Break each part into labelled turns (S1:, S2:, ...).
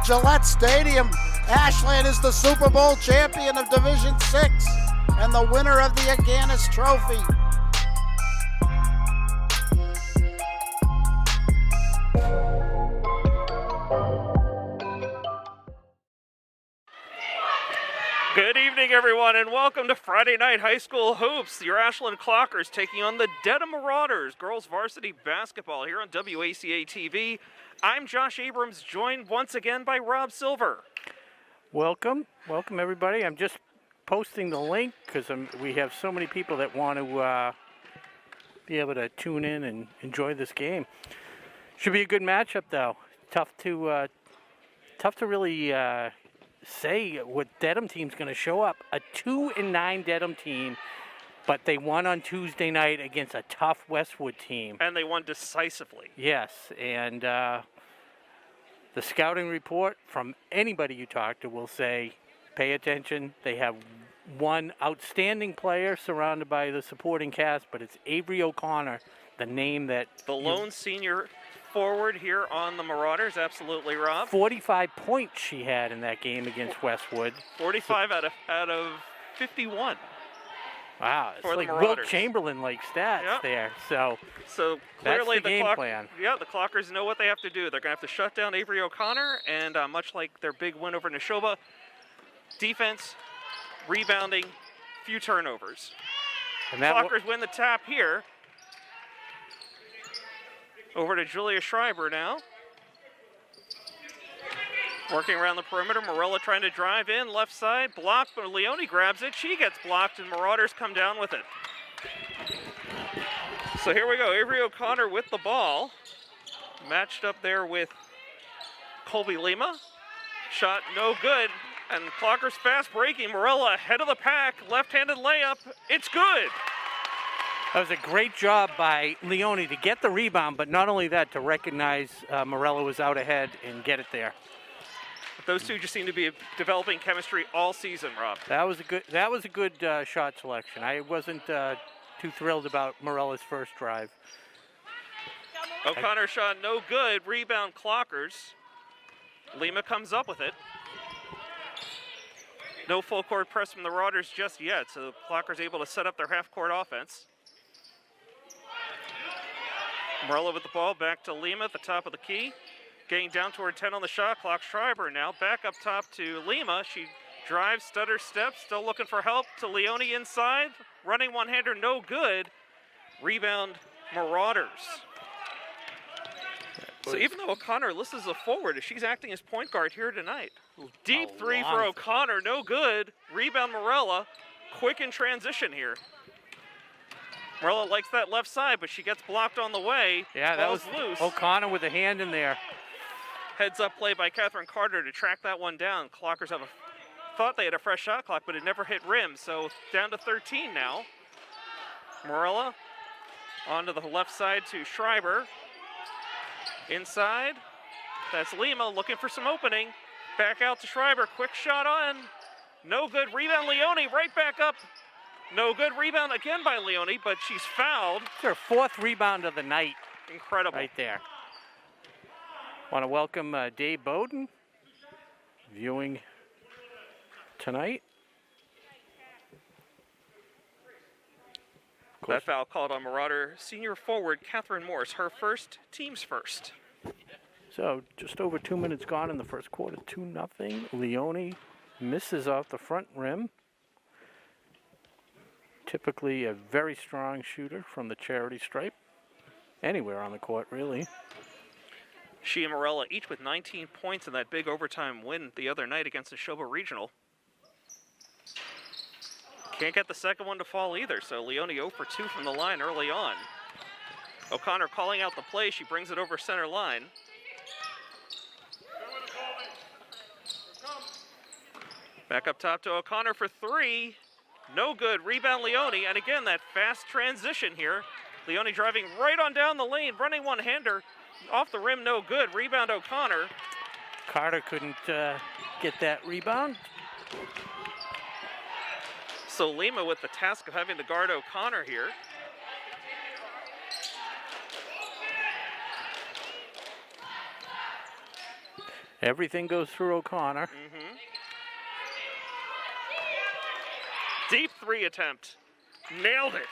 S1: Gillette Stadium. Ashland is the Super Bowl champion of Division 6 and the winner of the Aganis Trophy.
S2: Good evening, everyone, and welcome to Friday Night High School Hoops. Your Ashland Clockers taking on the Dedham Marauders, girls varsity basketball here on WACA-TV. I'm Josh Abrams, joined once again by Rob Silver.
S3: Welcome everybody. I'm just posting the link because we have so many people that want to be able to tune in and enjoy this game. Should be a good matchup, though. Tough to really say what Dedham team's going to show up. A 2-9 Dedham team, but they won on Tuesday night against a tough Westwood team.
S2: And they won decisively.
S3: Yes, and the scouting report from anybody you talk to will say, pay attention. They have one outstanding player surrounded by the supporting cast, but it's Avery O'Connor, the name that...
S2: The lone senior forward here on the Marauders, absolutely, Rob.
S3: 45 points she had in that game against Westwood.
S2: 45 out of 51.
S3: Wow, it's like Wilt Chamberlain-like stats there. So
S2: clearly
S3: that's the game plan.
S2: Yeah, the Clockers know what they have to do. They're going to have to shut down Avery O'Connor, and much like their big win over Neshoba, defense, rebounding, few turnovers. And Clockers win the tap here. Over to Julia Schreiber now. Working around the perimeter, Morella trying to drive in, left side, blocked, but Leone grabs it. She gets blocked, and Marauders come down with it. So here we go, Avery O'Connor with the ball. Matched up there with Colby Lima. Shot no good, and Clockers fast breaking. Morella ahead of the pack, left-handed layup. It's good.
S3: That was a great job by Leone to get the rebound, but not only that, to recognize Morella was out ahead and get it there.
S2: Those two just seem to be developing chemistry all season, Rob.
S3: That was a good shot selection. I wasn't too thrilled about Morella's first drive.
S2: O'Connor shot no good. Rebound Clockers. Lima comes up with it. No full court press from the Marauders just yet, so the Clockers able to set up their half court offense. Morella with the ball, back to Lima at the top of the key. Getting down toward 10 on the shot clock. Schreiber now back up top to Lima. She drives, stutter steps, still looking for help to Leone inside. Running one-hander, no good. Rebound, Marauders. So even though O'Connor lists as a forward, she's acting as point guard here tonight. Deep three for O'Connor, no good. Rebound, Morella. Quick in transition here. Morella likes that left side, but she gets blocked on the way.
S3: Yeah, that was loose. O'Connor with a hand in there.
S2: Heads up play by Catherine Carter to track that one down. Clockers thought they had a fresh shot clock, but it never hit rim, so down to 13 now. Morella onto the left side to Schreiber. Inside, that's Lima looking for some opening. Back out to Schreiber, quick shot on. No good, rebound Leone, right back up. No good, rebound again by Leone, but she's fouled.
S3: It's her fourth rebound of the night.
S2: Incredible.
S3: Right there. Want to welcome Dave Bowden, viewing tonight.
S2: That foul called on Marauder senior forward Catherine Morse, her first, team's first.
S3: So just over 2 minutes gone in the first quarter, 2-0. Leone misses off the front rim. Typically a very strong shooter from the charity stripe. Anywhere on the court, really.
S2: She and Morella each with 19 points in that big overtime win the other night against the Neshoba Regional. Can't get the second one to fall either, so Leone 0 for 2 from the line early on. O'Connor calling out the play. She brings it over center line. Back up top to O'Connor for 3. No good. Rebound Leone. And again, that fast transition here. Leone driving right on down the lane, running one-hander. Off the rim, no good. Rebound O'Connor.
S3: Carter couldn't get that rebound.
S2: So Lima with the task of having to guard O'Connor here.
S3: Everything goes through O'Connor.
S2: Deep three attempt. Nailed it.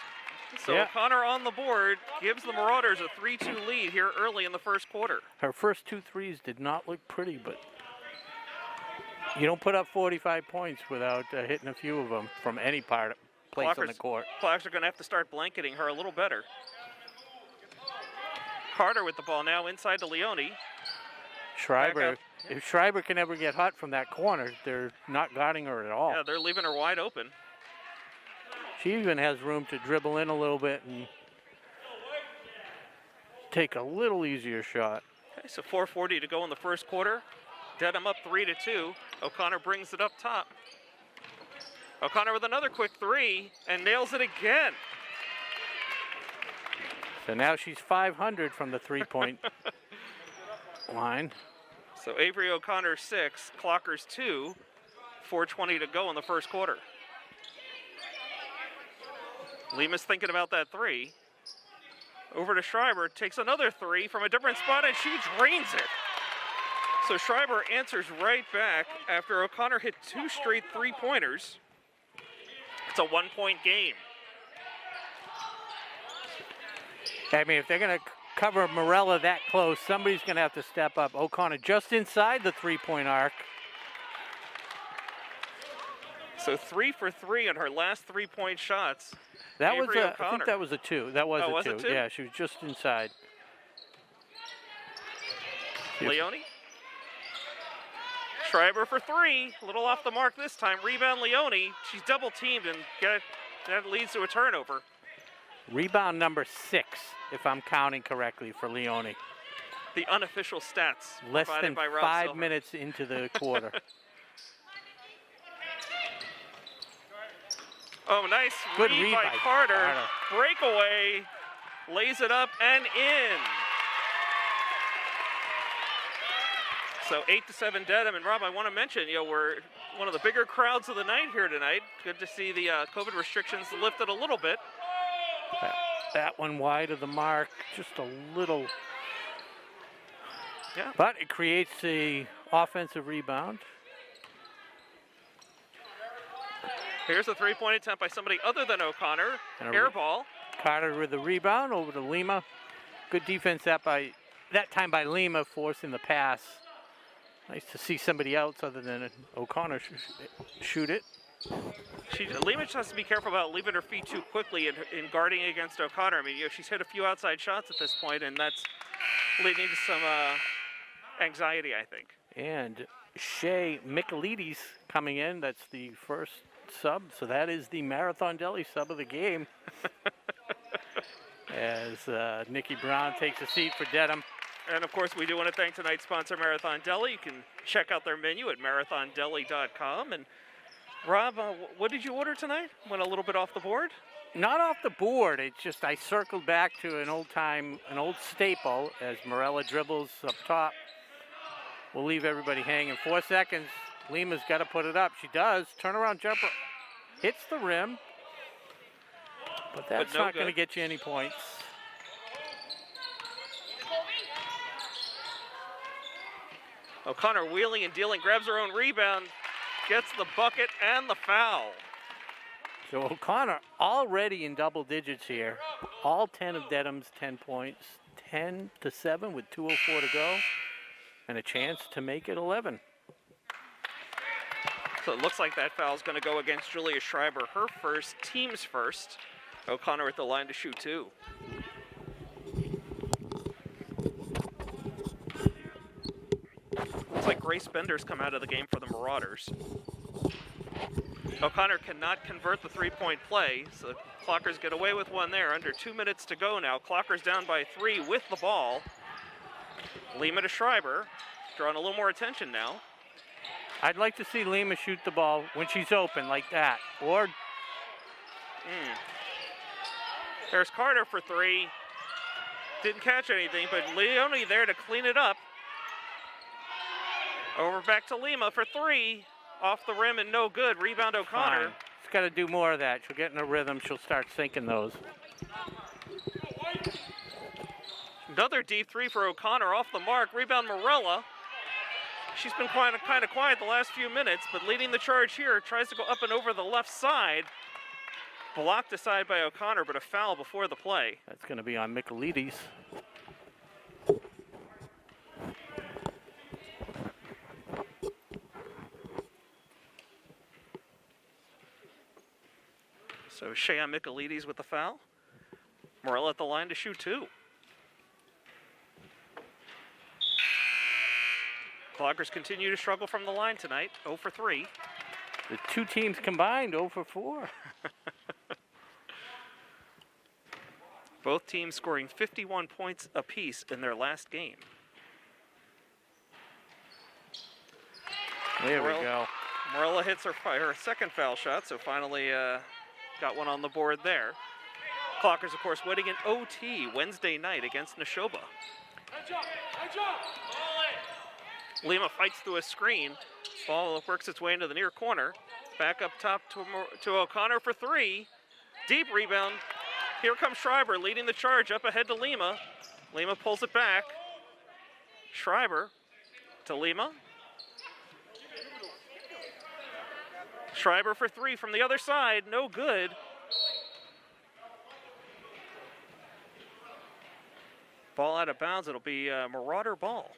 S2: So
S3: Yeah.
S2: O'Connor on the board gives the Marauders a 3-2 lead here early in the first quarter.
S3: Her first 2 threes did not look pretty, but you don't put up 45 points without hitting a few of them from any place on the court.
S2: Clockers are going to have to start blanketing her a little better. Carter with the ball now inside to Leone.
S3: Schreiber, if Schreiber can ever get hot from that corner, they're not guarding her at all.
S2: Yeah, they're leaving her wide open.
S3: She even has room to dribble in a little bit and take a little easier shot.
S2: Okay, so 4:40 to go in the first quarter. Dedham up 3-2. O'Connor brings it up top. O'Connor with another quick three and nails it again.
S3: So now she's 500 from the three-point line.
S2: So Avery O'Connor 6, Clockers 2, 4:20 to go in the first quarter. Lima's thinking about that three. Over to Schreiber, takes another three from a different spot, and she drains it. So Schreiber answers right back after O'Connor hit 2 straight three-pointers. It's a 1-point game.
S3: I mean, if they're going to cover Morella that close, somebody's going to have to step up. O'Connor just inside the three-point arc.
S2: So 3 for 3 on her last 3-point shots.
S3: That
S2: Avery
S3: was a, I
S2: O'Connor.
S3: think that was a 2. That was
S2: Oh,
S3: a
S2: was
S3: 2.
S2: it 2?
S3: Yeah, she was just inside.
S2: Leone. Schreiber for 3. A little off the mark this time. Rebound Leone. She's double teamed and that leads to a turnover.
S3: Rebound number 6, if I'm counting correctly, for Leone.
S2: The unofficial stats
S3: Less
S2: provided
S3: than
S2: by Rob
S3: 5
S2: Silver.
S3: minutes into the quarter.
S2: Oh, nice
S3: Good
S2: read
S3: read
S2: by
S3: by
S2: Carter.
S3: Carter.
S2: Breakaway. Lays it up and in. So 8-7 Dedham. And Rob, I want to mention, we're one of the bigger crowds of the night here tonight. Good to see the COVID restrictions lifted a little bit.
S3: That one wide of the mark, just a little.
S2: Yeah.
S3: But it creates the offensive rebound.
S2: Here's a three-point attempt by somebody other than O'Connor.
S3: And
S2: Air ball.
S3: Carter with the rebound over to Lima. Good defense that time by Lima, forcing the pass. Nice to see somebody else other than O'Connor shoot it.
S2: Lima just has to be careful about leaving her feet too quickly in guarding against O'Connor. I mean, she's hit a few outside shots at this point, and that's leading to some anxiety, I think.
S3: And Shea Michaelides coming in. That's the first sub, so that is the Marathon Deli sub of the game. As Nikki Brown takes a seat for Dedham.
S2: And of course, we do want to thank tonight's sponsor, Marathon Deli. You can check out their menu at marathondeli.com. And Rob, what did you order tonight? Went a little bit off the board?
S3: Not off the board. It's just I circled back to an old staple as Morella dribbles up top. We'll leave everybody hanging. 4 seconds. Lima's got to put it up. She does. Turnaround jumper. Hits the rim. But that's not going to get you any points.
S2: O'Connor wheeling and dealing, grabs her own rebound, gets the bucket and the foul.
S3: So O'Connor already in double digits here. All 10 of Dedham's 10 points. 10-7 with 2:04 to go. And a chance to make it 11.
S2: So it looks like that foul is going to go against Julia Schreiber. Her first, team's first. O'Connor at the line to shoot 2. Looks like Grace Bender's come out of the game for the Marauders. O'Connor cannot convert the three-point play, so the Clockers get away with one there. Under 2 minutes to go now. Clockers down by 3 with the ball. Lima to Schreiber, drawing a little more attention now.
S3: I'd like to see Lima shoot the ball when she's open like that. Or
S2: There's Carter for 3. Didn't catch anything, but Leone there to clean it up. Over back to Lima for 3. Off the rim and no good. Rebound O'Connor.
S3: She's got to do more of that. She'll get in a rhythm. She'll start sinking those.
S2: Another deep 3 for O'Connor off the mark. Rebound Morella. She's been kind of quiet the last few minutes, but leading the charge here, tries to go up and over the left side. Blocked aside by O'Connor, but a foul before the play.
S3: That's going to be on Michaelides.
S2: So Shea Michaelides with the foul. Morella at the line to shoot 2. Cloggers continue to struggle from the line tonight, 0 for 3.
S3: The two teams combined 0 for 4.
S2: Both teams scoring 51 points apiece in their last game.
S3: There we go.
S2: Morella hits her second foul shot, so finally got one on the board there. Clockers, of course, waiting in OT Wednesday night against Neshoba. Lima fights through a screen. Ball works its way into the near corner. Back up top to O'Connor for 3. Deep rebound. Here comes Schreiber leading the charge up ahead to Lima. Lima pulls it back. Schreiber to Lima. Schreiber for 3 from the other side. No good. Ball out of bounds. It'll be a Marauder ball.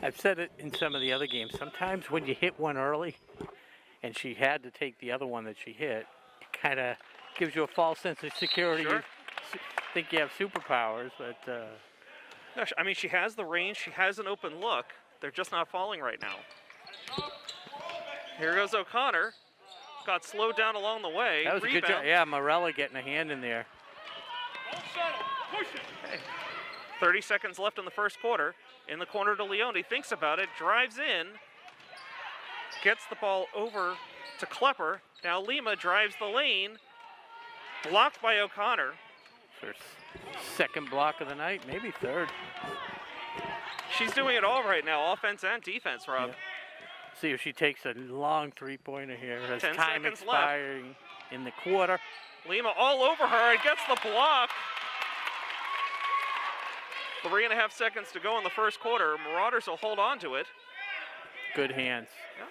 S3: I've said it in some of the other games. Sometimes when you hit one early and she had to take the other one that she hit, it kind of gives you a false sense of security.
S2: Sure.
S3: You think you have superpowers, but...
S2: No, I mean, she has the range. She has an open look. They're just not falling right now. Here goes O'Connor. Got slowed down along the way.
S3: That was a good job. Yeah, Morella getting a hand in there.
S2: Okay. 30 seconds left in the first quarter. In the corner to Leone, thinks about it, drives in, gets the ball over to Klepper. Now Lima drives the lane, blocked by O'Connor.
S3: Her second block of the night, maybe third.
S2: She's doing it all right now, offense and defense, Rob.
S3: Yeah. See if she takes a long three-pointer here. Has
S2: 10
S3: time
S2: seconds
S3: expiring
S2: left.
S3: In the quarter.
S2: Lima all over her and gets the block. 3.5 seconds to go in the first quarter. Marauders will hold on to it.
S3: Good hands.
S2: Yeah.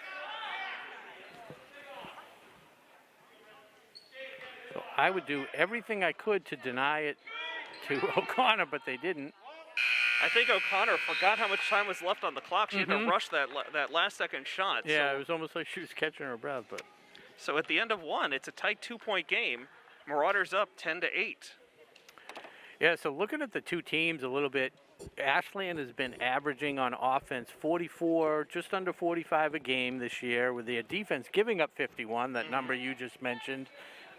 S3: So I would do everything I could to deny it to O'Connor, but they didn't.
S2: I think O'Connor forgot how much time was left on the clock. She had to rush that last second shot.
S3: Yeah,
S2: so,
S3: it was almost like she was catching her breath. But
S2: so at the end of one, it's a tight 2-point game. Marauders up 10-8.
S3: Yeah, so looking at the two teams a little bit, Ashland has been averaging on offense 44, just under 45 a game this year, with their defense giving up 51, that number you just mentioned,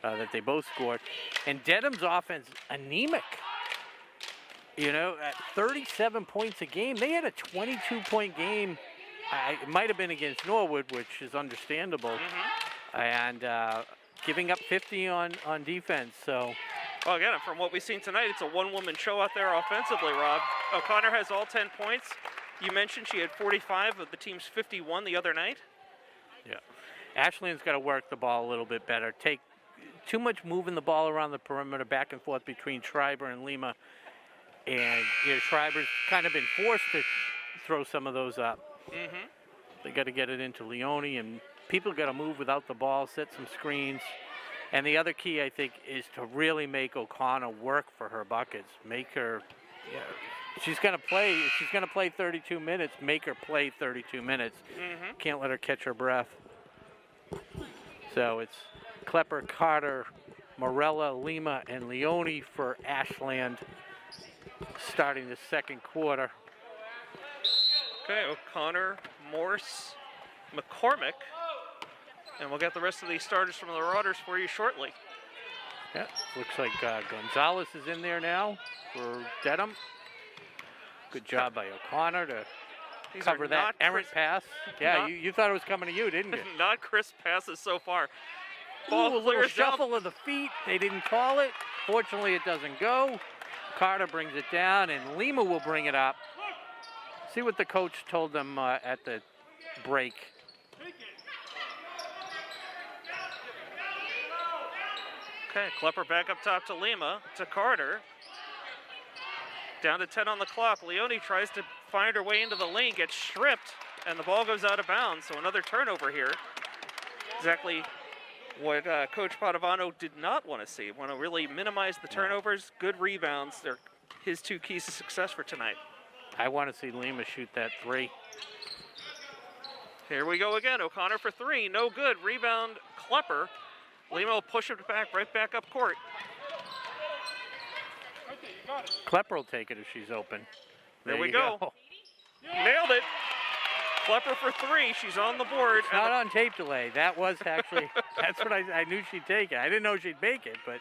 S3: that they both scored. And Dedham's offense, anemic. You know, at 37 points a game. They had a 22-point game. It might have been against Norwood, which is understandable. And giving up 50 on defense, so...
S2: Well, again, from what we've seen tonight, it's a one-woman show out there offensively, Rob. O'Connor has all 10 points. You mentioned she had 45 of the team's 51 the other night.
S3: Yeah. Ashland's got to work the ball a little bit better. Take too much moving the ball around the perimeter, back and forth between Schreiber and Lima. And you know, Schreiber's kind of been forced to throw some of those up. They got to get it into Leone, and people got to move without the ball, set some screens. And the other key, I think, is to really make O'Connor work for her buckets. Make her, she's going to play. If she's going to play 32 minutes, make her play 32 minutes. Can't let her catch her breath. So it's Klepper, Carter, Morella, Lima, and Leone for Ashland starting the second quarter.
S2: Okay, O'Connor, Morse, McCormick. And we'll get the rest of these starters from the Marauders for you shortly.
S3: Yeah, looks like Gonzalez is in there now for Dedham. Good job by O'Connor to cover that errant pass. Yeah, you thought it was coming to you, didn't you?
S2: Not crisp passes so far.
S3: Ball a little shuffle of the feet. They didn't call it. Fortunately, it doesn't go. Carter brings it down, and Lima will bring it up. See what the coach told them at the break.
S2: Okay, Klepper back up top to Lima, to Carter. Down to 10 on the clock. Leone tries to find her way into the lane, gets stripped, and the ball goes out of bounds. So another turnover here. Exactly what Coach Padovano did not want to see. Want to really minimize the turnovers, good rebounds. They're his 2 keys to success for tonight.
S3: I want to see Lima shoot that 3.
S2: Here we go again. O'Connor for 3. No good. Rebound, Klepper. Lima will push it back, right back up court.
S3: Klepper will take it if she's open.
S2: There we go. Nailed it. Klepper for 3. She's on the board.
S3: It's not on tape delay. That was actually, that's what I knew she'd take it. I didn't know she'd make it, but.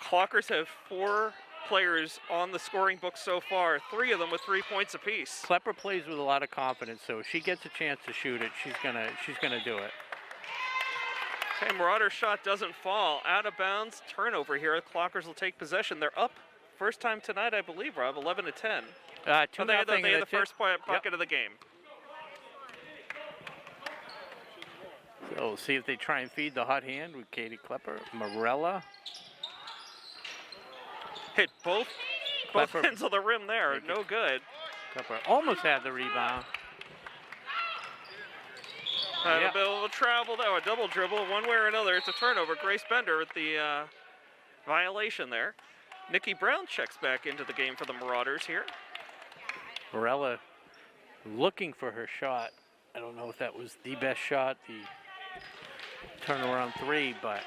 S2: Clockers have 4 players on the scoring book so far, 3 of them with 3 points apiece.
S3: Klepper plays with a lot of confidence, so if she gets a chance to shoot it, she's gonna do it.
S2: Okay, Marauder's shot doesn't fall. Out of bounds, turnover here. The Clockers will take possession. They're up first time tonight, I believe, Rob, 11-10.
S3: 2-0.
S2: They had the first bucket of the game.
S3: So we'll see if they try and feed the hot hand with Katie Klepper. Morella.
S2: Hit both ends of the rim there. No good.
S3: Klepper almost had the rebound.
S2: Had a bit of a travel there, a double dribble, one way or another. It's a turnover. Grace Bender with the violation there. Nikki Brown checks back into the game for the Marauders here.
S3: Morella looking for her shot. I don't know if that was the best shot, the turnaround 3, but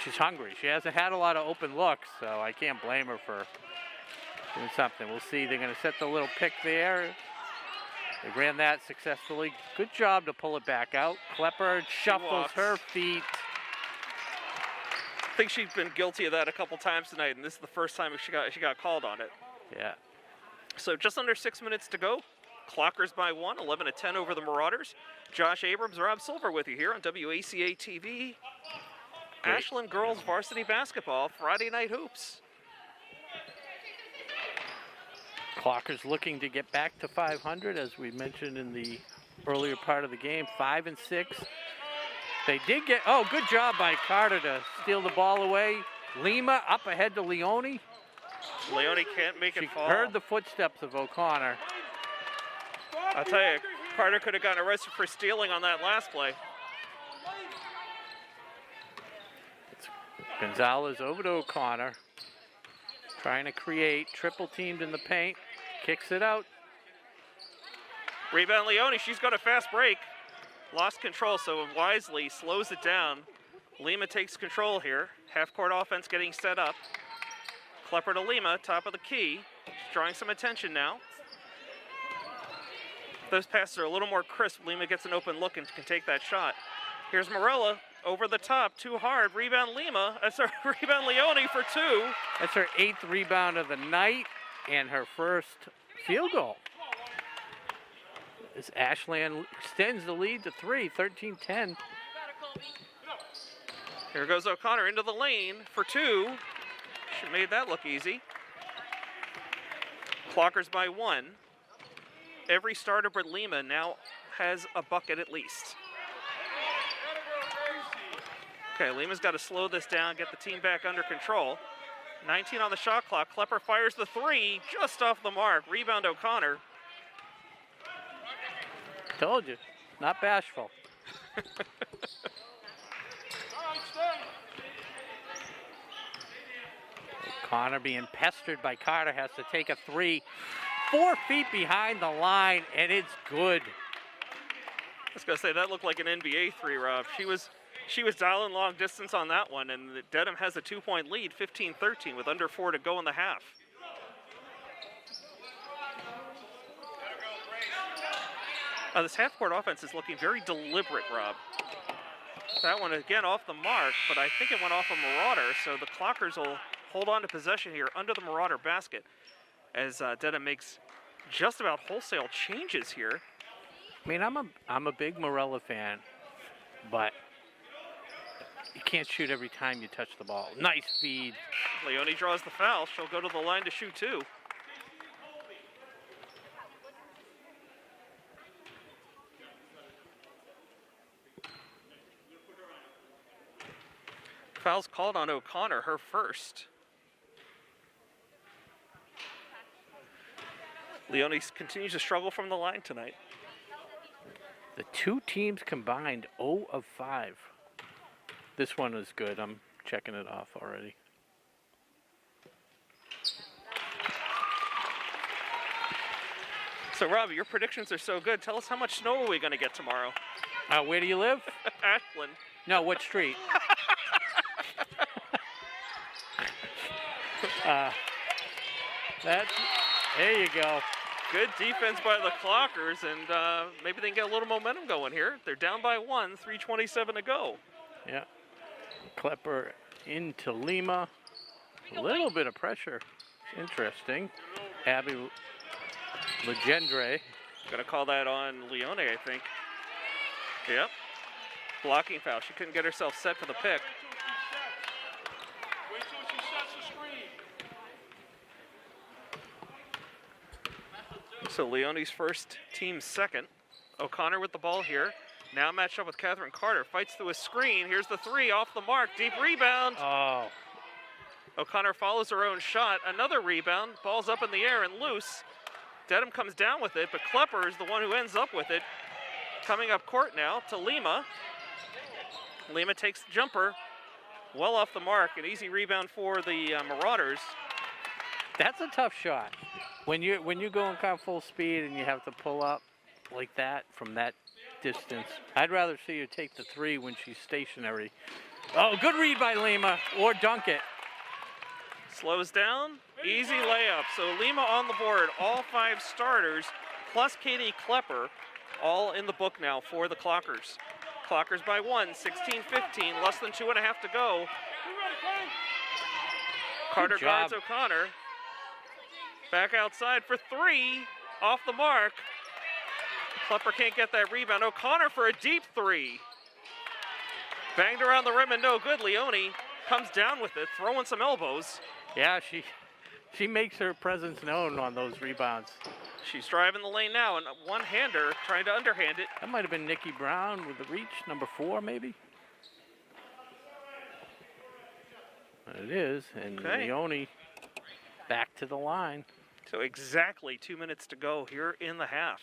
S3: she's hungry. She hasn't had a lot of open looks, so I can't blame her for doing something. We'll see. They're going to set the little pick there. They ran that successfully. Good job to pull it back out. Klepper shuffles her feet.
S2: I think she's been guilty of that a couple times tonight, and this is the first time she got called on it.
S3: Yeah.
S2: So just under 6 minutes to go. Clockers by 1, 11-10 over the Marauders. Josh Abrams, Rob Silver with you here on WACA-TV. Ashland Girls Varsity Basketball, Friday Night Hoops.
S3: Clockers looking to get back to 500, as we mentioned in the earlier part of the game. 5 and 6. They did get, good job by Carter to steal the ball away. Lima up ahead to Leone.
S2: Leone can't make it fall.
S3: She heard the footsteps of O'Connor.
S2: I'll tell you, Carter could have gotten arrested for stealing on that last play.
S3: It's Gonzalez over to O'Connor. Trying to create, triple teamed in the paint. Kicks it out.
S2: Rebound Leone, she's got a fast break. Lost control, so wisely slows it down. Lima takes control here. Half-court offense getting set up. Klepper to Lima, top of the key. She's drawing some attention now. Those passes are a little more crisp. Lima gets an open look and can take that shot. Here's Morella over the top, too hard. Rebound Lima, rebound Leone for 2.
S3: That's her 8th rebound of the night and her first field goal. As Ashland extends the lead to 3, 13-10.
S2: Here goes O'Connor into the lane for 2. She made that look easy. Clockers by 1. Every starter but Lima now has a bucket at least. Okay, Lima's got to slow this down, get the team back under control. 19 on the shot clock. Klepper fires the 3, just off the mark. Rebound O'Connor.
S3: Told you, not bashful. O'Connor being pestered by Carter, has to take a 3. 4 feet behind the line, and it's good.
S2: I was gonna say that looked like an NBA 3, Rob. She was dialing long distance on that one, and Dedham has a 2-point lead, 15-13, with under 4 to go in the half. This half-court offense is looking very deliberate, Rob. That one again off the mark, but I think it went off a Marauder, so the Clockers will hold on to possession here under the Marauder basket as Dedham makes just about wholesale changes here.
S3: I mean, I'm a big Morella fan, but you can't shoot every time you touch the ball. Nice feed.
S2: Leone draws the foul. She'll go to the line to shoot 2. Foul's called on O'Connor, her first. Leone continues to struggle from the line tonight.
S3: The two teams combined 0 of 5. This one is good. I'm checking it off already.
S2: So, Rob, your predictions are so good. Tell us how much snow are we going to get tomorrow?
S3: Where do you live?
S2: Ashland.
S3: No, what street? There you go.
S2: Good defense by the Clockers, and maybe they can get a little momentum going here. They're down by 1, 3:27 to go.
S3: Yeah. Klepper into Lima. A little bit of pressure. Interesting. Abby Legendre.
S2: Gonna call that on Leone, I think. Yep. Blocking foul. She couldn't get herself set for the pick.
S4: Wait till she sets the screen.
S2: So Leone's first, team second. O'Connor with the ball here. Now matched up with Catherine Carter. Fights through a screen. Here's the three off the mark. Deep rebound.
S3: Oh.
S2: O'Connor follows her own shot. Another rebound. Ball's up in the air and loose. Dedham comes down with it, but Klepper is the one who ends up with it. Coming up court now to Lima. Lima takes the jumper. Well off the mark. An easy rebound for the Marauders.
S3: That's a tough shot. When you're going kind of full speed and you have to pull up like that from that distance. I'd rather see her take the three when she's stationary. Oh, good read by Lima, or dunk it.
S2: Slows down, easy layup. So Lima on the board, all 5 starters, plus Katie Klepper, all in the book now for the Clockers. Clockers by 1, 16-15, less than 2.5 to go. Carter guards O'Connor. Back outside for 3, off the mark. Klepper can't get that rebound. O'Connor for a deep 3. Banged around the rim and no good. Leone comes down with it, throwing some elbows.
S3: Yeah, she makes her presence known on those rebounds.
S2: She's driving the lane now, and one-hander trying to underhand it.
S3: That might have been Nikki Brown with the reach, number 4 maybe. It is, and Leone back to the line.
S2: So exactly 2 minutes to go here in the half.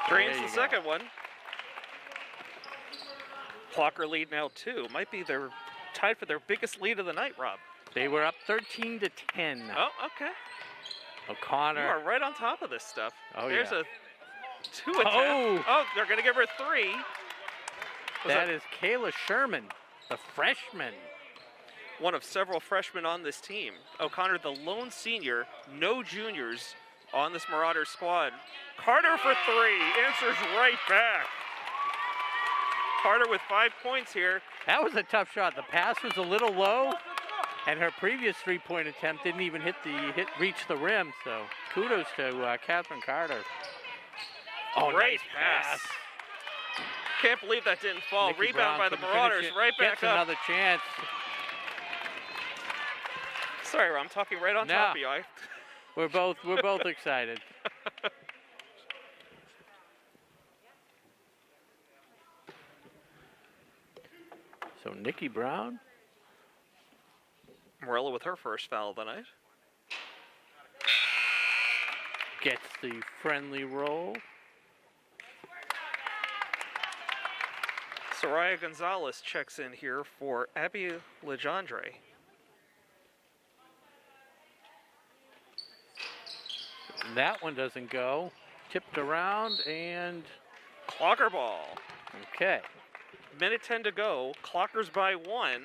S2: Drains the second one. Clocker lead now 2. Might be their tied for their biggest lead of the night, Rob.
S3: They were up 13-10.
S2: Oh, okay.
S3: O'Connor.
S2: You are right on top of this stuff.
S3: Oh,
S2: There's
S3: yeah.
S2: a 2 attempt. Oh, they're going to give her 3.
S3: That is Kayla Sherman, the freshman.
S2: One of several freshmen on this team. O'Connor, the lone senior, no juniors on this Marauder squad. Carter for 3, answers right back. Carter with 5 points here.
S3: That was a tough shot. The pass was a little low, and her previous 3-point attempt didn't even reach the rim. So kudos to Catherine Carter. Oh,
S2: great
S3: nice
S2: pass. Can't believe that didn't fall.
S3: Nikki
S2: Rebound
S3: Brown
S2: by the Marauders, right back
S3: gets
S2: up.
S3: Another chance.
S2: Sorry, Rob, I'm talking right on top of you.
S3: We're both excited. So Nikki Brown
S2: Morella with her first foul of the night.
S3: gets the friendly roll.
S2: Soraya Gonzalez checks in here for Abby Legendre.
S3: That one doesn't go. Tipped around and
S2: Clocker ball.
S3: okay.
S2: Minute 10 to go. Clockers by 1.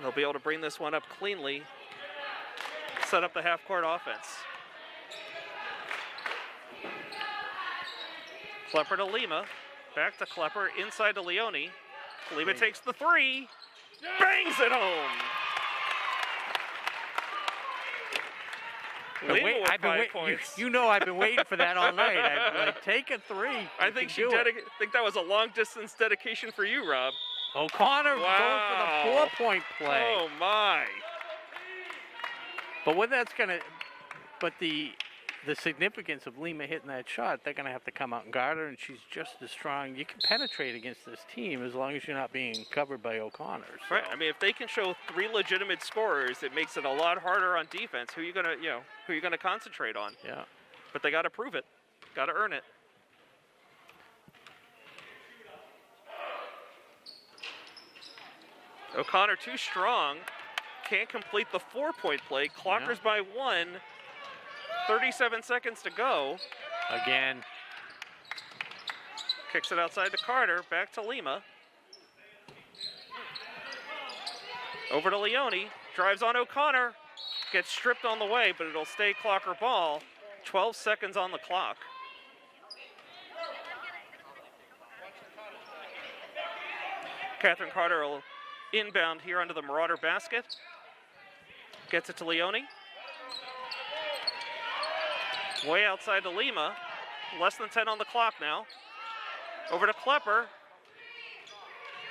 S2: They'll be able to bring this one up cleanly. Set up the half-court offense. Klepper to Lima. Back to Klepper. Inside to Leone. Lima takes the 3. Bangs it home. Lima with 5 points.
S3: You know I've been waiting for that all night. I'm like, take a 3.
S2: I think think that was a long distance dedication for you, Rob.
S3: O'Connor going for the 4-point play.
S2: Oh my!
S3: But what that's gonna, but the significance of Lima hitting that shot, they're gonna have to come out and guard her, and she's just as strong. You can penetrate against this team as long as you're not being covered by O'Connor. So.
S2: Right. I mean, if they can show 3 legitimate scorers, it makes it a lot harder on defense. Who are you gonna concentrate on?
S3: Yeah.
S2: But they got to prove it. Got to earn it. O'Connor too strong. Can't complete the 4-point play. Clockers by 1. 37 seconds to go.
S3: Again.
S2: Kicks it outside to Carter. Back to Lima. Over to Leone. Drives on O'Connor. Gets stripped on the way, but it'll stay Clocker ball. 12 seconds on the clock. Catherine Carter will inbound here under the Marauder basket. Gets it to Leone. Way outside to Lima. Less than 10 on the clock now. Over to Klepper.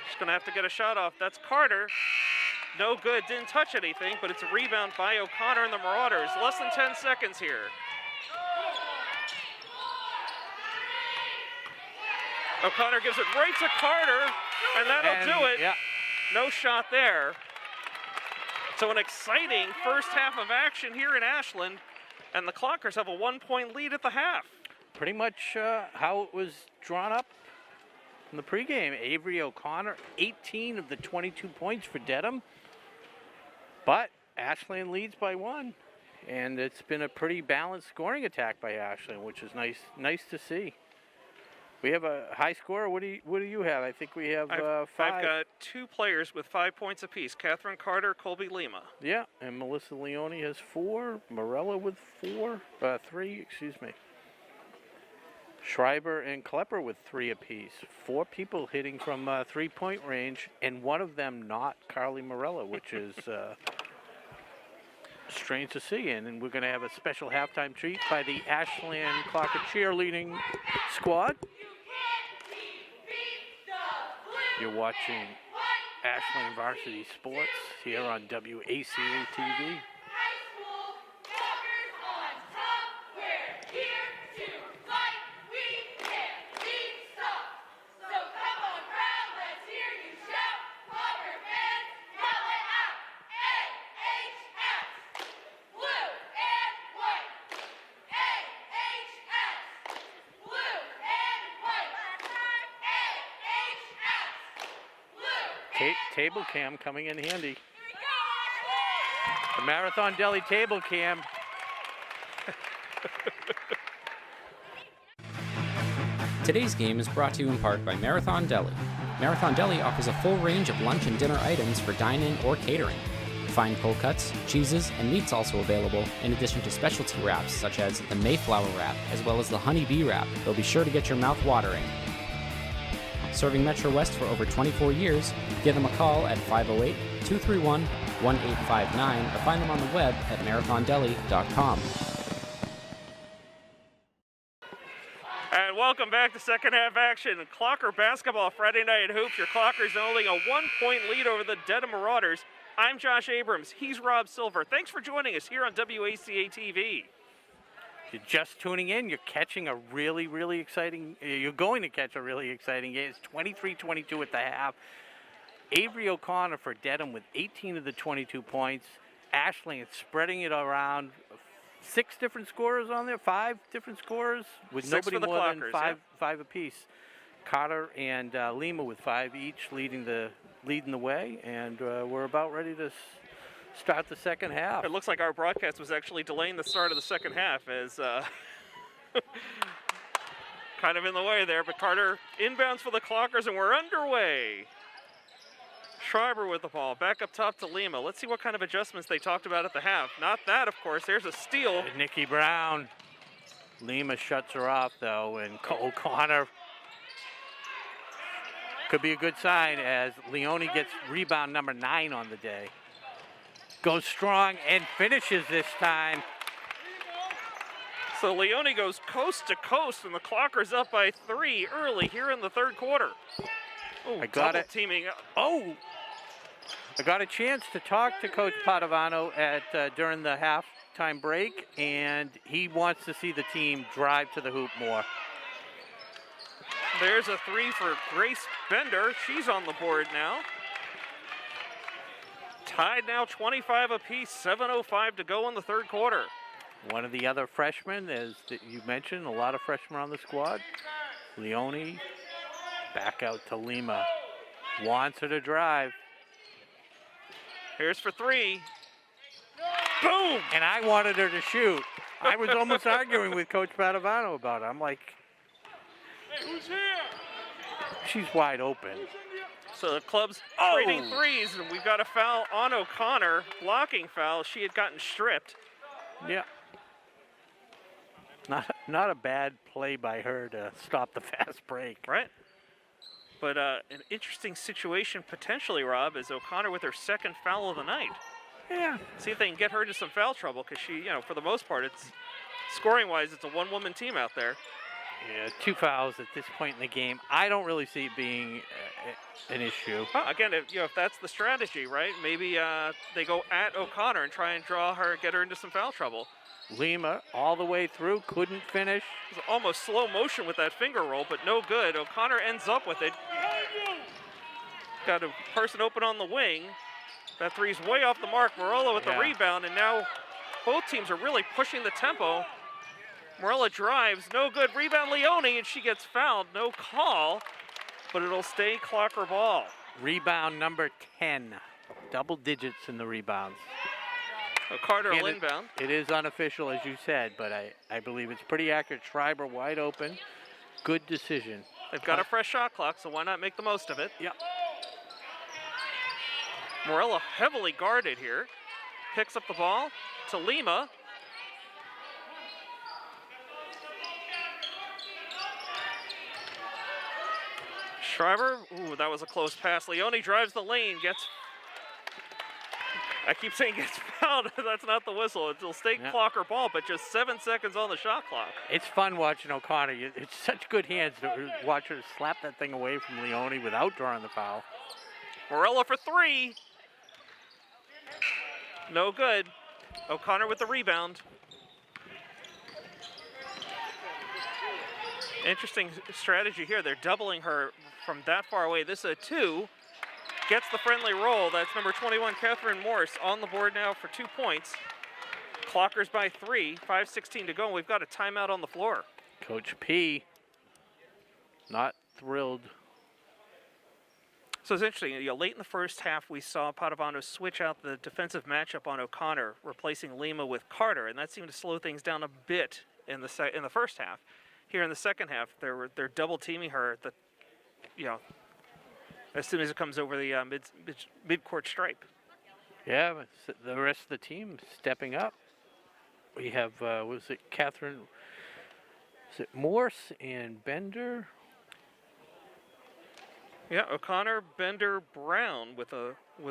S2: She's going to have to get a shot off. That's Carter. No good. Didn't touch anything, but it's a rebound by O'Connor and the Marauders. Less than 10 seconds here. O'Connor gives it right to Carter, and that'll do it.
S3: Yeah.
S2: No shot there. So an exciting first half of action here in Ashland, and the Clockers have a 1-point lead at the half.
S3: Pretty much how it was drawn up in the pregame. Avery O'Connor, 18 of the 22 points for Dedham. But Ashland leads by 1. And it's been a pretty balanced scoring attack by Ashland, which is nice to see. We have a high score. What do you have? I think we have 5.
S2: I've got 2 players with 5 points apiece. Catherine Carter, Colby Lima.
S3: Yeah, and Melissa Leone has 4. Morella with 3, excuse me. Schreiber and Klepper with 3 apiece. 4 people hitting from 3-point range, and one of them not Carly Morella, which is strange to see. And we're going to have a special halftime treat by the Ashland Clocker cheerleading squad. You're watching Ashland Varsity Sports here on WACA-TV. Table cam coming in handy. The Marathon Deli table cam.
S4: Today's game is brought to you in part by Marathon Deli. Marathon Deli offers a full range of lunch and dinner items for dine-in or catering. Fine cold cuts, cheeses, and meats also available, in addition to specialty wraps such as the Mayflower wrap as well as the Honey Bee wrap. They'll be sure to get your mouth watering. Serving Metro West for over 24 years, give them a call at 508-231-1859 or find them on the web at marathondeli.com.
S2: And welcome back to second half action. Clocker basketball Friday night hoops. Your Clockers holding a 1-point lead over the Dedham Marauders. I'm Josh Abrams. He's Rob Silver. Thanks for joining us here on WACA-TV.
S3: You're just tuning in, you're catching a really, really exciting, you're going to catch a really exciting game. It's 23-22 at the half. Avery O'Connor for Dedham with 18 of the 22 points. Ashland spreading it around. 6 different scorers on there, 5 different scorers with
S2: 6
S3: nobody more
S2: Clockers,
S3: than 5 apiece. Carter and Lima with 5 each leading the way, and we're about ready to start the second half.
S2: It looks like our broadcast was actually delaying the start of the second half as kind of in the way there, but Carter inbounds for the Clockers and we're underway. Schreiber with the ball, back up top to Lima. Let's see what kind of adjustments they talked about at the half. Not that, of course. There's a steal.
S3: Nikki Brown. Lima shuts her off, though, and O'Connor could be a good sign as Leone gets rebound number 9 on the day. Goes strong and finishes this time.
S2: So Leone goes coast to coast, and the Clockers up by 3 early here in the third quarter. Oh,
S3: I got it.
S2: Teaming.
S3: Oh, I got a chance to talk to Coach Padovano during the halftime break, and he wants to see the team drive to the hoop more.
S2: There's a 3 for Grace Bender. She's on the board now. Tied now 25 apiece, 7:05 to go in the third quarter.
S3: One of the other freshmen, as you mentioned, a lot of freshmen on the squad. Leone, back out to Lima. Wants her to drive.
S2: Here's for 3. Boom!
S3: And I wanted her to shoot. I was almost arguing with Coach Padovano about it. I'm like,
S5: Hey, who's here?
S3: she's wide open.
S2: So the club's trading threes, and we've got a foul on O'Connor, blocking foul. She had gotten stripped.
S3: Yeah. Not a bad play by her to stop the fast break.
S2: Right. But an interesting situation potentially, Rob, is O'Connor with her second foul of the night.
S3: Yeah.
S2: See if they can get her into some foul trouble, because she, for the most part, it's scoring-wise, it's a one-woman team out there.
S3: Yeah, 2 fouls at this point in the game. I don't really see it being an issue.
S2: Well, again, if that's the strategy, right? Maybe they go at O'Connor and try and draw her, get her into some foul trouble.
S3: Lima all the way through, couldn't finish.
S2: It was almost slow motion with that finger roll, but no good. O'Connor ends up with it. Got a person open on the wing. That three's way off the mark. Morella with the rebound, and now both teams are really pushing the tempo. Morella drives, no good. Rebound Leone, and she gets fouled. No call, but it'll stay Clocker ball.
S3: Rebound number 10. Double digits in the rebounds.
S2: So Carter
S3: Again,
S2: will inbound.
S3: It is unofficial, as you said, but I believe it's pretty accurate. Schreiber wide open. Good decision.
S2: They've got a fresh shot clock, so why not make the most of it?
S3: Yep.
S2: Morella heavily guarded here. Picks up the ball to Lima. Schreiber, ooh, that was a close pass. Leone drives the lane, I keep saying gets fouled. That's not the whistle. It'll stay Clocker ball, but just 7 seconds on the shot clock.
S3: It's fun watching O'Connor. It's such good hands to watch her slap that thing away from Leone without drawing the foul.
S2: Morella for 3. No good. O'Connor with the rebound. Interesting strategy here. They're doubling her from that far away. This is a 2. Gets the friendly roll. That's number 21, Catherine Morse, on the board now for 2 points. Clockers by 3, 5:16 to go, and we've got a timeout on the floor.
S3: Coach P, not thrilled.
S2: So it's interesting. Late in the first half, we saw Padovano switch out the defensive matchup on O'Connor, replacing Lima with Carter, and that seemed to slow things down a bit in the first half. Here in the second half, they're double teaming her at the, as soon as it comes over the mid-court stripe.
S3: Yeah, but the rest of the team stepping up. We have, was it Catherine, is it Morse and Bender?
S2: Yeah, O'Connor, Bender, Brown with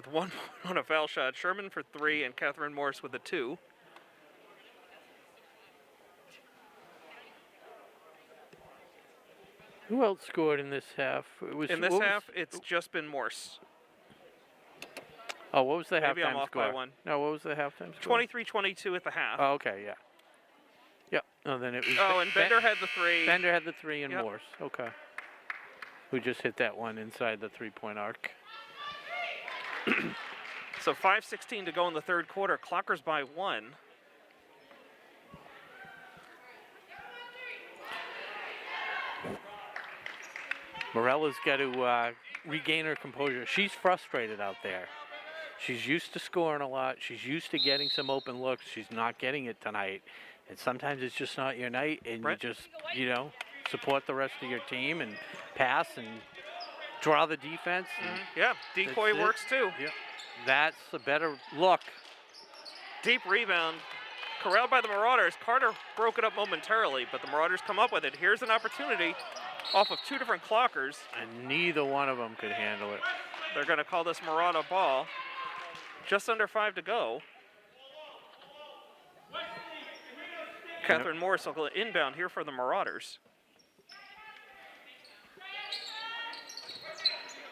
S2: one on a foul shot. Sherman for 3 and Catherine Morse with a 2.
S3: Who else scored in this half?
S2: In this half, it's just been Morse.
S3: Oh, what was the halftime score?
S2: Maybe I'm off by 1.
S3: No, what was the halftime score?
S2: 23-22 at the half.
S3: Oh, okay, yeah. Yep. Oh, then it was.
S2: And Bender had the 3.
S3: Bender had the 3 and Morse. Okay. Who just hit that one inside the 3-point arc.
S2: So 5:16 to go in the third quarter. Clockers by 1.
S3: Morella's got to regain her composure. She's frustrated out there. She's used to scoring a lot. She's used to getting some open looks. She's not getting it tonight. And sometimes it's just not your night. And you just, support the rest of your team and pass and draw the defense.
S2: Yeah, decoy works too.
S3: Yeah, that's a better look.
S2: Deep rebound. Corralled by the Marauders. Carter broke it up momentarily, but the Marauders come up with it. Here's an opportunity off of 2 different Clockers.
S3: And neither one of them could handle it.
S2: They're going to call this Marauder ball. Just under 5 to go. Catherine Morris will go inbound here for the Marauders.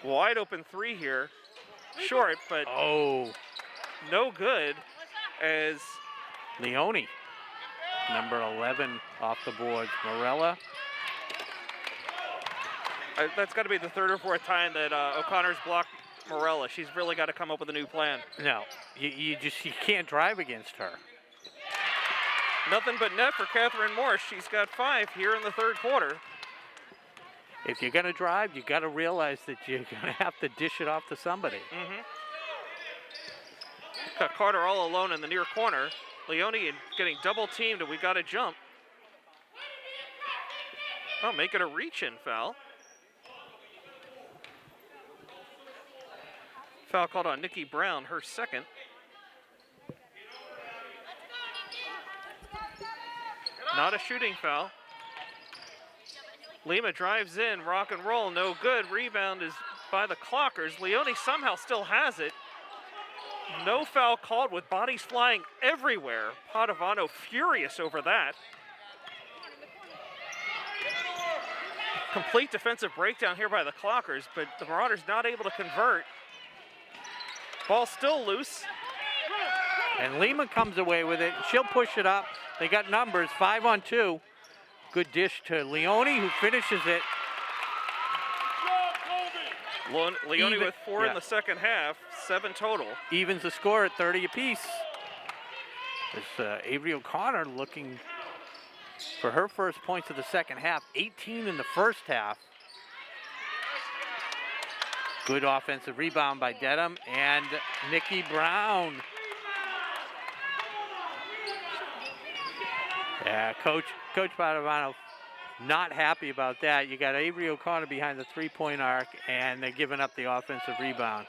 S2: Wide open three here. Short, but no good as
S3: Leone, number 11 off the boards. Morella.
S2: That's got to be the third or fourth time that O'Connor's blocked Morella. She's really got to come up with a new plan.
S3: No, you can't drive against her.
S2: Nothing but net for Catherine Morris. She's got 5 here in the third quarter.
S3: If you're going to drive, you got to realize that you're going to have to dish it off to somebody.
S2: Got Carter all alone in the near corner. Leone getting double teamed, and we got a jump. Oh, make it a reach-in foul. Foul called on Nikki Brown, her second. Not a shooting foul. Lima drives in, rock and roll, no good. Rebound is by the Clockers. Leone somehow still has it. No foul called with bodies flying everywhere. Padovano furious over that. Complete defensive breakdown here by the Clockers, but the Marauders not able to convert. Ball still loose.
S3: And Lima comes away with it. She'll push it up. They got numbers, 5-on-2. Good dish to Leone, who finishes it.
S2: Leone with 4 in the second half, 7 total.
S3: Evens the score at 30 apiece. It's Avery O'Connor looking for her first points of the second half, 18 in the first half. Good offensive rebound by Dedham and Nikki Brown. Yeah, Coach Padovano not happy about that. You got Avery O'Connor behind the three-point arc, and they're giving up the offensive rebound.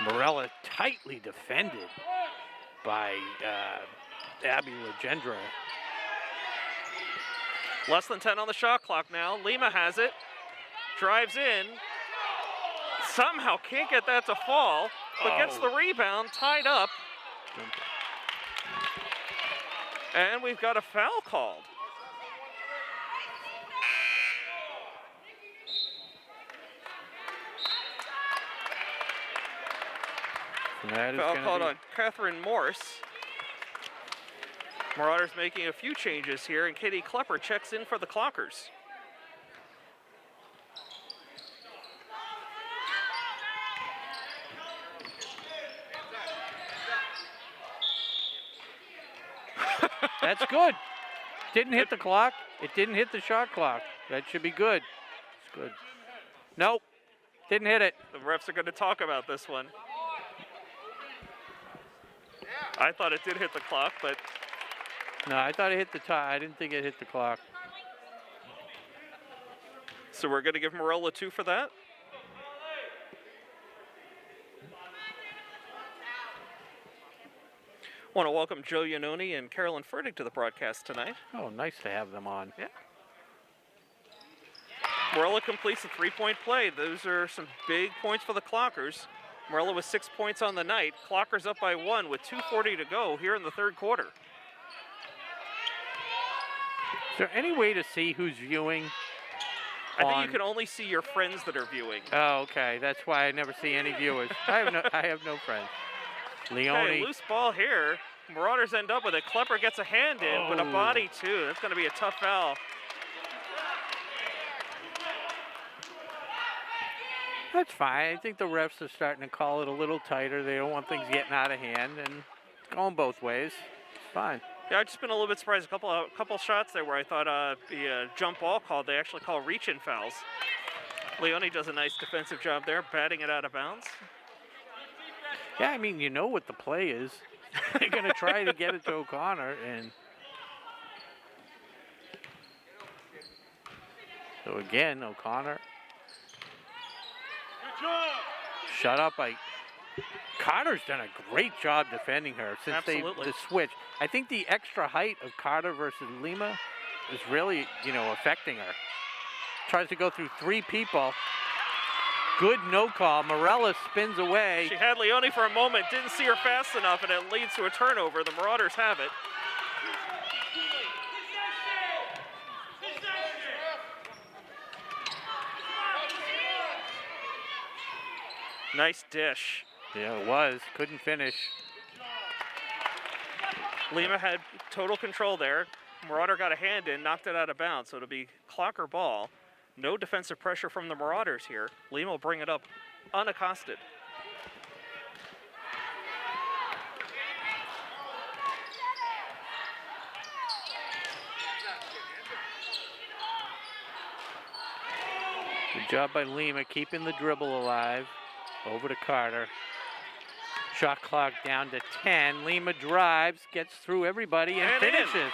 S3: Morella tightly defended by Abby Legendre.
S2: Less than 10 on the shot clock now. Lima has it. Drives in. Somehow can't get that to fall, but gets the rebound, tied up. And we've got a foul called. Foul called on Catherine Morse. Marauders making a few changes here, and Katie Klepper checks in for the Clockers.
S3: That's good. Didn't hit the clock. It didn't hit the shot clock. That should be good. It's good. Nope. Didn't hit it.
S2: The refs are going to talk about this one. I thought it did hit the clock, but...
S3: No, I thought it hit the top. I didn't think it hit the clock.
S2: So we're going to give Morella 2 for that? Want to welcome Joe Iannone and Carolyn Furtick to the broadcast tonight.
S3: Oh, nice to have them on.
S2: Yeah. Morella completes a 3-point play. Those are some big points for the Clockers. Morella with 6 points on the night. Clockers up by 1 with 2:40 to go here in the third quarter.
S3: Is there any way to see who's viewing?
S2: I think you can only see your friends that are viewing.
S3: Oh, okay. That's why I never see any viewers. I have no friends. Leone.
S2: Hey, loose ball here. Marauders end up with it. Klepper gets a hand in, but a body too. That's going to be a tough foul.
S3: That's fine. I think the refs are starting to call it a little tighter. They don't want things getting out of hand, and it's going both ways. It's fine.
S2: Yeah, I've just been a little bit surprised. A couple shots there where I thought the jump ball called, they actually call reach-in fouls. Leone does a nice defensive job there, batting it out of bounds.
S3: Yeah, I mean, you know what the play is. They're going to try to get it to O'Connor, and so again, O'Connor shut up by Carter's done a great job defending her since the switch. I think the extra height of Carter versus Lima is really, affecting her. Tries to go through 3 people. Good no call. Morella spins away.
S2: She had Leone for a moment, didn't see her fast enough, and it leads to a turnover. The Marauders have it. Nice dish.
S3: Yeah, it was. Couldn't finish.
S2: Lima had total control there. Marauder got a hand in, knocked it out of bounds, so it'll be clocker ball. No defensive pressure from the Marauders here. Lima will bring it up unaccosted.
S3: Good job by Lima keeping the dribble alive. Over to Carter. Shot clock down to 10. Lima drives, gets through everybody, and finishes.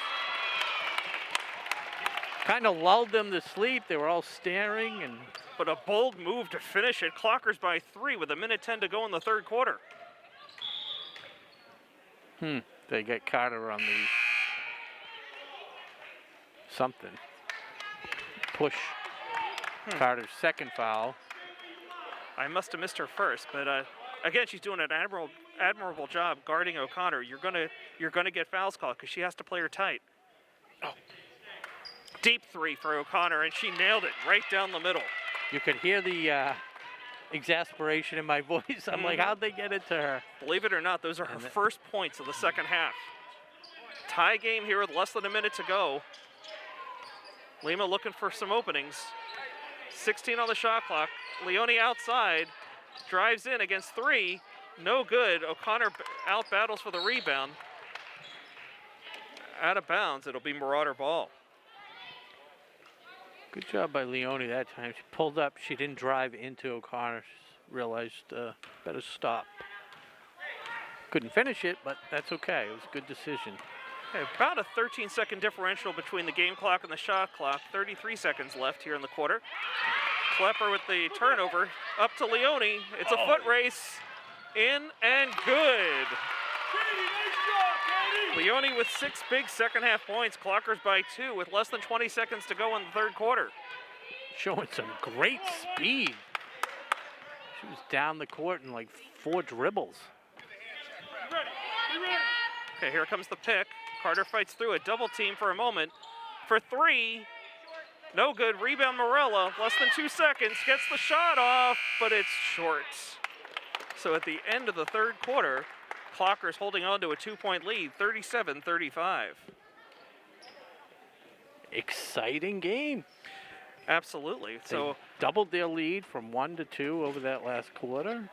S3: Kind of lulled them to sleep. They were all staring.
S2: But a bold move to finish it. Clockers by 3 with 1:10 to go in the third quarter.
S3: They get Carter on the something. Push. Carter's second foul.
S2: I must have missed her first, but again, she's doing an admirable job guarding O'Connor. You're gonna get fouls called because she has to play her tight. Oh. Deep 3 for O'Connor, and she nailed it right down the middle.
S3: You could hear the exasperation in my voice. I'm like, how'd they get it to her?
S2: Believe it or not, those are her first points of the second half. Tie game here with less than a minute to go. Lima looking for some openings. 16 on the shot clock. Leone outside, drives in against 3. No good. O'Connor out battles for the rebound. Out of bounds. It'll be Marauder ball.
S3: Good job by Leone that time. She pulled up. She didn't drive into O'Connor. She realized better stop. Couldn't finish it, but that's okay. It was a good decision.
S2: Okay, about a 13-second differential between the game clock and the shot clock. 33 seconds left here in the quarter. Klepper with the turnover. Up to Leone. It's a foot race. In and good. Leone with 6 big second half points. Clockers by 2 with less than 20 seconds to go in the third quarter.
S3: Showing some great speed. She was down the court in like 4 dribbles.
S2: Okay, here comes the pick. Carter fights through a double team for a moment. For 3, no good. Rebound Morella, less than 2 seconds. Gets the shot off, but it's short. So at the end of the third quarter, Clockers holding on to a 2-point lead, 37-35.
S3: Exciting game.
S2: Absolutely. So
S3: doubled their lead from 1 to 2 over that last quarter.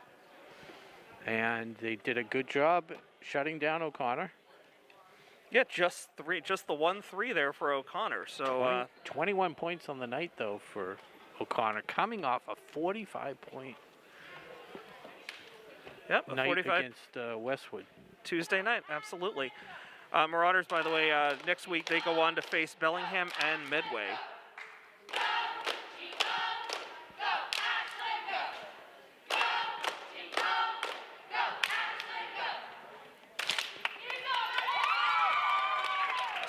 S3: And they did a good job shutting down O'Connor.
S2: Yeah, just the 1-3 there for O'Connor. So
S3: 21 points on the night though for O'Connor, coming off a 45-point night
S2: 45
S3: against Westwood.
S2: Tuesday night, absolutely. Marauders, by the way, next week they go on to face Bellingham and Medway.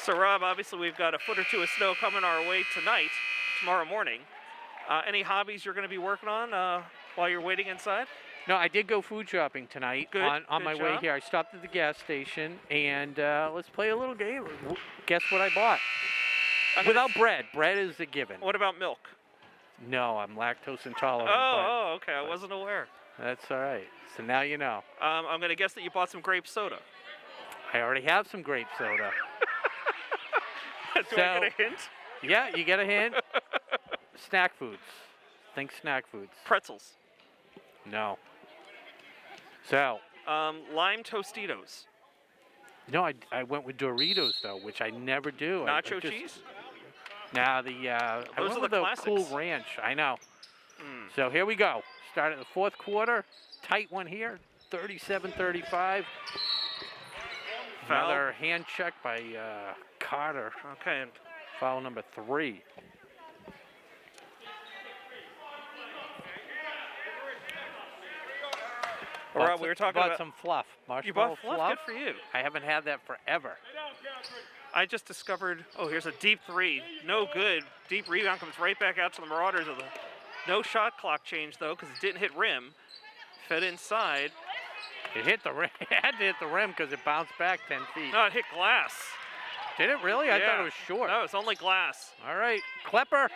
S2: So, Rob, obviously we've got a foot or 2 of snow coming our way tonight, tomorrow morning. Any hobbies you're going to be working on while you're waiting inside?
S3: No, I did go food shopping tonight on
S2: good
S3: my way
S2: job.
S3: here. I stopped at the gas station, and let's play a little game. Guess what I bought? Without bread. Bread is a given.
S2: What about milk?
S3: No, I'm lactose intolerant.
S2: Oh, okay. I wasn't aware.
S3: That's all right. So now you know.
S2: I'm going to guess that you bought some grape soda.
S3: I already have some grape soda.
S2: Do I get a hint?
S3: Yeah, you get a hint. Snack foods. Think snack foods.
S2: Pretzels.
S3: No. So.
S2: Lime Tostitos.
S3: No, I went with Doritos though, which I never do.
S2: Nacho cheese?
S3: Now I
S2: Those
S3: went
S2: are
S3: with
S2: the
S3: the
S2: classics.
S3: Cool Ranch. I know. So here we go. Start at the fourth quarter. Tight one here. 37-35.
S2: Foul.
S3: Another hand check by Carter.
S2: Okay.
S3: Foul number 3.
S2: Rob, we were talking about
S3: some fluff.
S2: You
S3: Marshmallow
S2: bought fluff? Good for you.
S3: I haven't had that forever.
S2: I just discovered, here's a deep 3. No good. Deep rebound comes right back out to the Marauders of the No shot clock change, though, because it didn't hit rim. Fed inside.
S3: It hit the rim. It had to hit the rim because it bounced back 10 feet.
S2: No, it hit glass.
S3: Did it really? I thought it was short.
S2: No, it's only glass.
S3: All right, Klepper.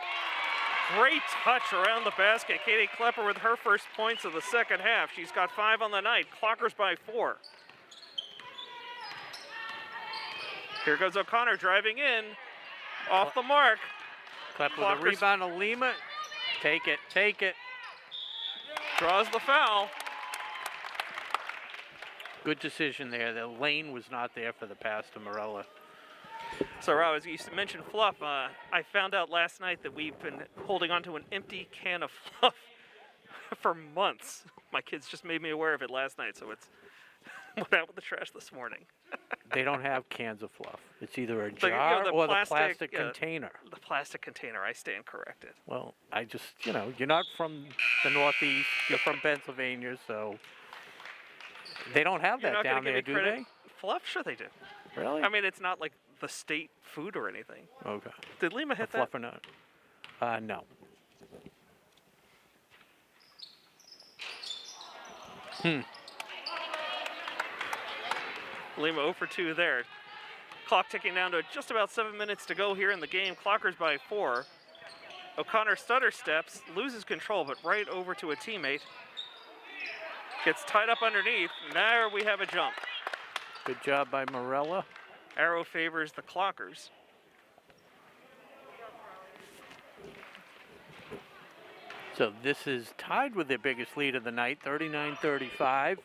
S2: Great touch around the basket. Katie Klepper with her first points of the second half. She's got 5 on the night. Clockers by 4. Here goes O'Connor driving in. Off the mark.
S3: Klepper with a rebound to Lima. Take it, take it.
S2: Draws the foul.
S3: Good decision there. The lane was not there for the pass to Morella.
S2: So, Rob, as you mentioned fluff, I found out last night that we've been holding on to an empty can of fluff for months. My kids just made me aware of it last night, so it's went out with the trash this morning.
S3: They don't have cans of fluff. It's either a
S2: So,
S3: jar
S2: the
S3: or the plastic
S2: yeah,
S3: container.
S2: The plastic container, I stand corrected.
S3: Well, I just, you're not from the Northeast. You're from Pennsylvania, so they don't have that down there, do they?
S2: Fluff? Sure they do.
S3: Really?
S2: I mean, it's not like the state food or anything.
S3: Okay.
S2: Did Lima hit that?
S3: Fluff or not? No.
S2: Lima 0 for 2 there. Clock ticking down to just about 7 minutes to go here in the game. Clockers by 4. O'Connor stutter steps, loses control, but right over to a teammate. Gets tied up underneath. Now we have a jump.
S3: Good job by Morella.
S2: Arrow favors the Clockers.
S3: So this is tied with their biggest lead of the night, 39-35.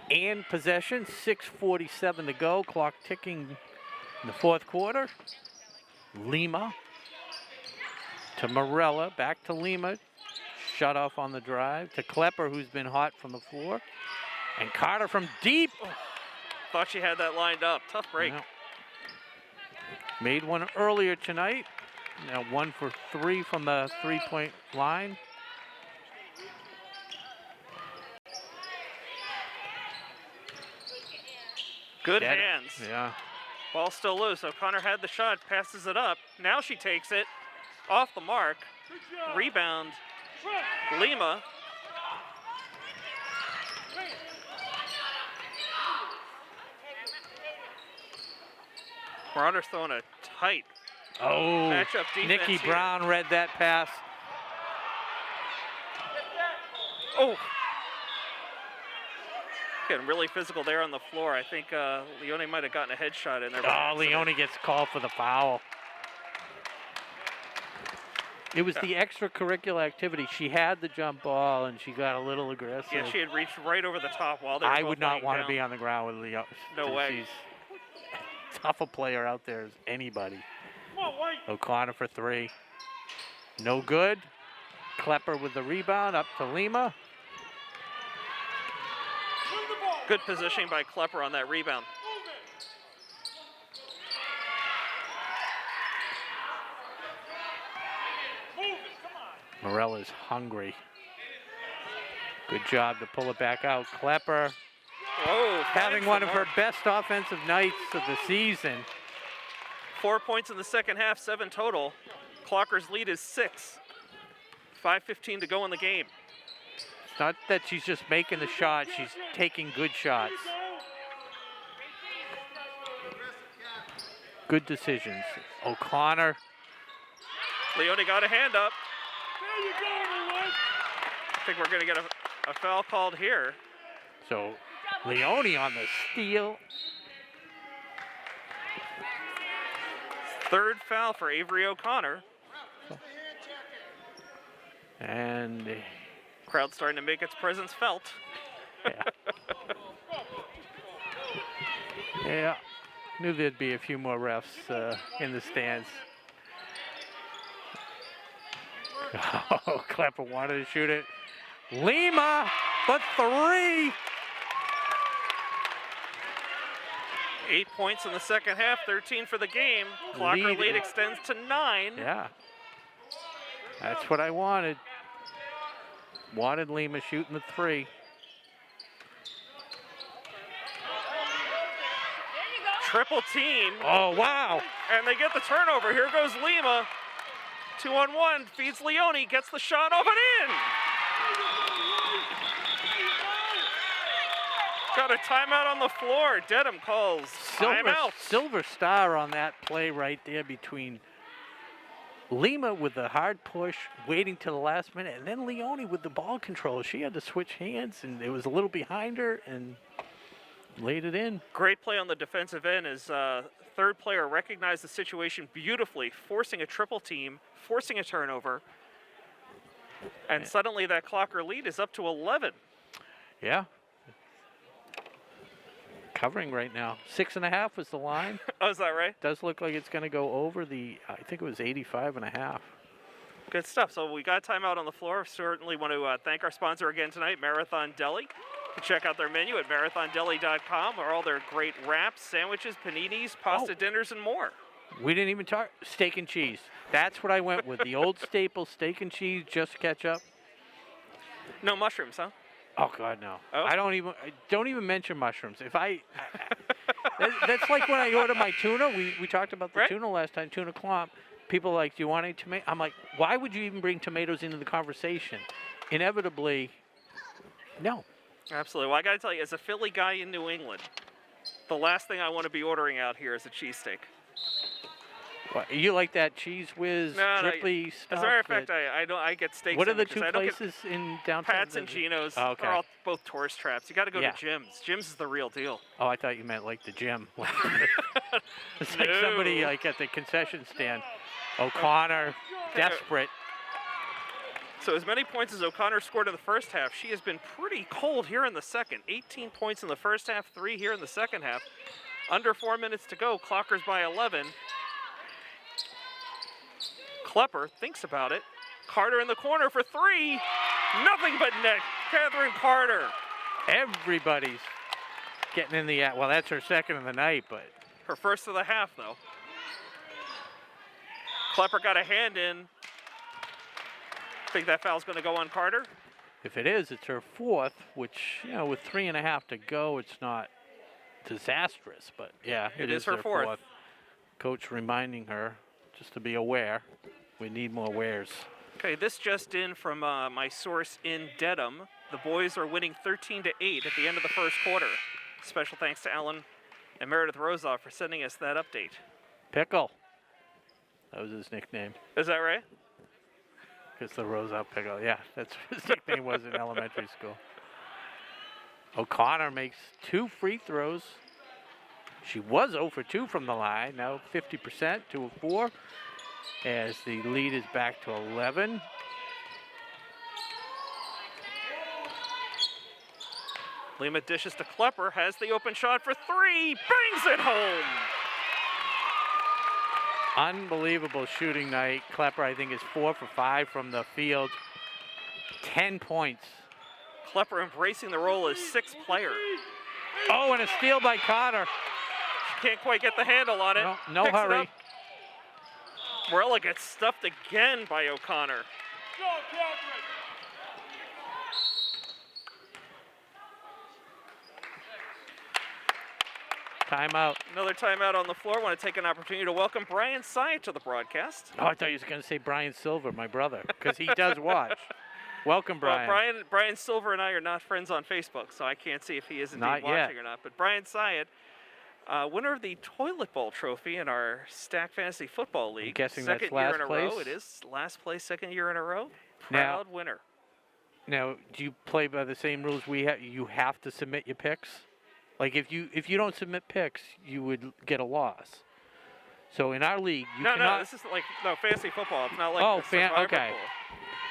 S3: And possession, 6:47 to go. Clock ticking in the fourth quarter. Lima to Morella, back to Lima. Shut off on the drive to Klepper, who's been hot from the floor. And Carter from deep.
S2: Oh, thought she had that lined up. Tough break.
S3: Yeah. Made one earlier tonight. Now 1 for 3 from the three-point line.
S2: Good hands.
S3: Yeah.
S2: Ball still loose. O'Connor had the shot, passes it up. Now she takes it off the mark. Rebound. Lima. Marauders throwing a tight matchup defense.
S3: Nikki
S2: here.
S3: Brown read that pass.
S2: Oh. Getting really physical there on the floor. I think Leone might have gotten a headshot in there.
S3: Oh, Leone gets called for the foul. It was the extracurricular activity. She had the jump ball, and she got a little aggressive.
S2: Yeah, she had reached right over the top while they were
S3: I
S2: both
S3: would not
S2: laying
S3: want to
S2: down.
S3: be on the ground with Leone.
S2: No way.
S3: She's tough a player out there as anybody. O'Connor for 3. No good. Klepper with the rebound, up to Lima.
S2: Good positioning by Klepper on that rebound.
S3: Morella's hungry. Good job to pull it back out. Klepper
S2: Whoa,
S3: having one of her best offensive nights of the season.
S2: 4 points in the second half, 7 total. Clockers lead is 6. 5:15 to go in the game.
S3: It's not that she's just making the shot, she's taking good shots. Good decisions. O'Connor.
S2: Leone got a hand up. I think we're going to get a foul called here.
S3: So Leone on the steal.
S2: Third foul for Avery O'Connor.
S3: And
S2: Crowd starting to make its presence felt.
S3: yeah. Yeah. Knew there'd be a few more refs in the stands. Oh, Klepper wanted to shoot it. Lima for 3.
S2: 8 points in the second half, 13 for the game. Clocker lead extends to 9.
S3: Yeah. That's what I wanted. Wanted Lima shooting the 3.
S2: Triple team.
S3: Oh, wow.
S2: And they get the turnover. Here goes Lima. 2-on-1, feeds Leone, gets the shot off and in. Got a timeout on the floor. Dedham calls timeout.
S3: Silver star on that play right there between Lima with the hard push, waiting to the last minute, and then Leone with the ball control. She had to switch hands, and it was a little behind her, and laid it in.
S2: Great play on the defensive end as third player recognized the situation beautifully, forcing a triple team, forcing a turnover, and suddenly that Clocker lead is up to 11.
S3: Yeah. Covering right now. 6.5 was the line.
S2: Oh, is that right?
S3: Does look like it's going to go over the, I think it was 85.5.
S2: Good stuff. So we got timeout on the floor. Certainly want to thank our sponsor again tonight, Marathon Deli. You can check out their menu at marathondeli.com or all their great wraps, sandwiches, paninis, pasta dinners, and more.
S3: We didn't even talk steak and cheese. That's what I went with. The old staple steak and cheese, just ketchup.
S2: No mushrooms, huh?
S3: Oh God, no!
S2: Oh?
S3: I don't even mention mushrooms. If that's like when I order my tuna. We talked about the tuna last time, tuna clump. People are like, do you want any tomato? I'm like, why would you even bring tomatoes into the conversation? Inevitably, no.
S2: Absolutely. Well, I got to tell you, as a Philly guy in New England, the last thing I want to be ordering out here is a cheesesteak.
S3: What, you like that cheese whiz, drippy stuff?
S2: As a matter of fact, I get steak.
S3: What are the
S2: sandwiches.
S3: two places in downtown?
S2: Pat's and Gino's.
S3: Oh, okay.
S2: They're all both tourist traps. You got to go to Jim's. Jim's is the real deal.
S3: Oh, I thought you meant like the gym. It's like somebody like at the concession stand. O'Connor, desperate.
S2: So as many points as O'Connor scored in the first half, she has been pretty cold here in the second. 18 points in the first half, 3 here in the second half. Under 4 minutes to go. Clockers by 11. Klepper thinks about it. Carter in the corner for 3. Nothing but net. Catherine Carter.
S3: Everybody's getting in the, well, that's her second of the night, but.
S2: Her first of the half, though. Klepper got a hand in. Think that foul's going to go on Carter?
S3: If it is, it's her fourth, which, you know, with 3.5 to go, it's not disastrous, but yeah, it is her fourth. Coach reminding her just to be aware. We need more wares.
S2: Okay, this just in from my source in Dedham. The boys are winning 13-8 at the end of the first quarter. Special thanks to Alan and Meredith Rosoff for sending us that update.
S3: Pickle. That was his nickname.
S2: Is that right?
S3: It's the Rosoff Pickle. Yeah, that's what his nickname was in elementary school. O'Connor makes 2 free throws. She was 0 for 2 from the line. Now 50%, 2 of 4. As the lead is back to 11.
S2: Lima dishes to Klepper, has the open shot for 3, bangs it home.
S3: Unbelievable shooting night. Klepper, I think, is 4 for 5 from the field. 10 points.
S2: Klepper embracing the role as 6th player.
S3: Oh, and a steal by Carter.
S2: She can't quite get the handle on it.
S3: No hurry.
S2: Morella gets stuffed again by O'Connor.
S5: Go, Catherine!
S3: Timeout.
S2: Another timeout on the floor. I want to take an opportunity to welcome Brian Syatt to the broadcast.
S3: Oh, I thought you was going to say Brian Silver, my brother, because he does watch. Welcome, Brian.
S2: Well, Brian Silver and I are not friends on Facebook, so I can't see if he is indeed watching or not. But Brian Syatt, winner of the Toilet Bowl trophy in our Stack Fantasy Football League.
S3: I'm guessing
S2: second
S3: that's last
S2: year in
S3: place?
S2: a row. It is last place, second year in a row. Proud winner.
S3: Now, do you play by the same rules we have? You have to submit your picks. Like if you don't submit picks, you would get a loss. So in our league, you cannot.
S2: No, this is like fantasy football. It's not like
S3: oh,
S2: the Survivor
S3: okay.
S2: Pool.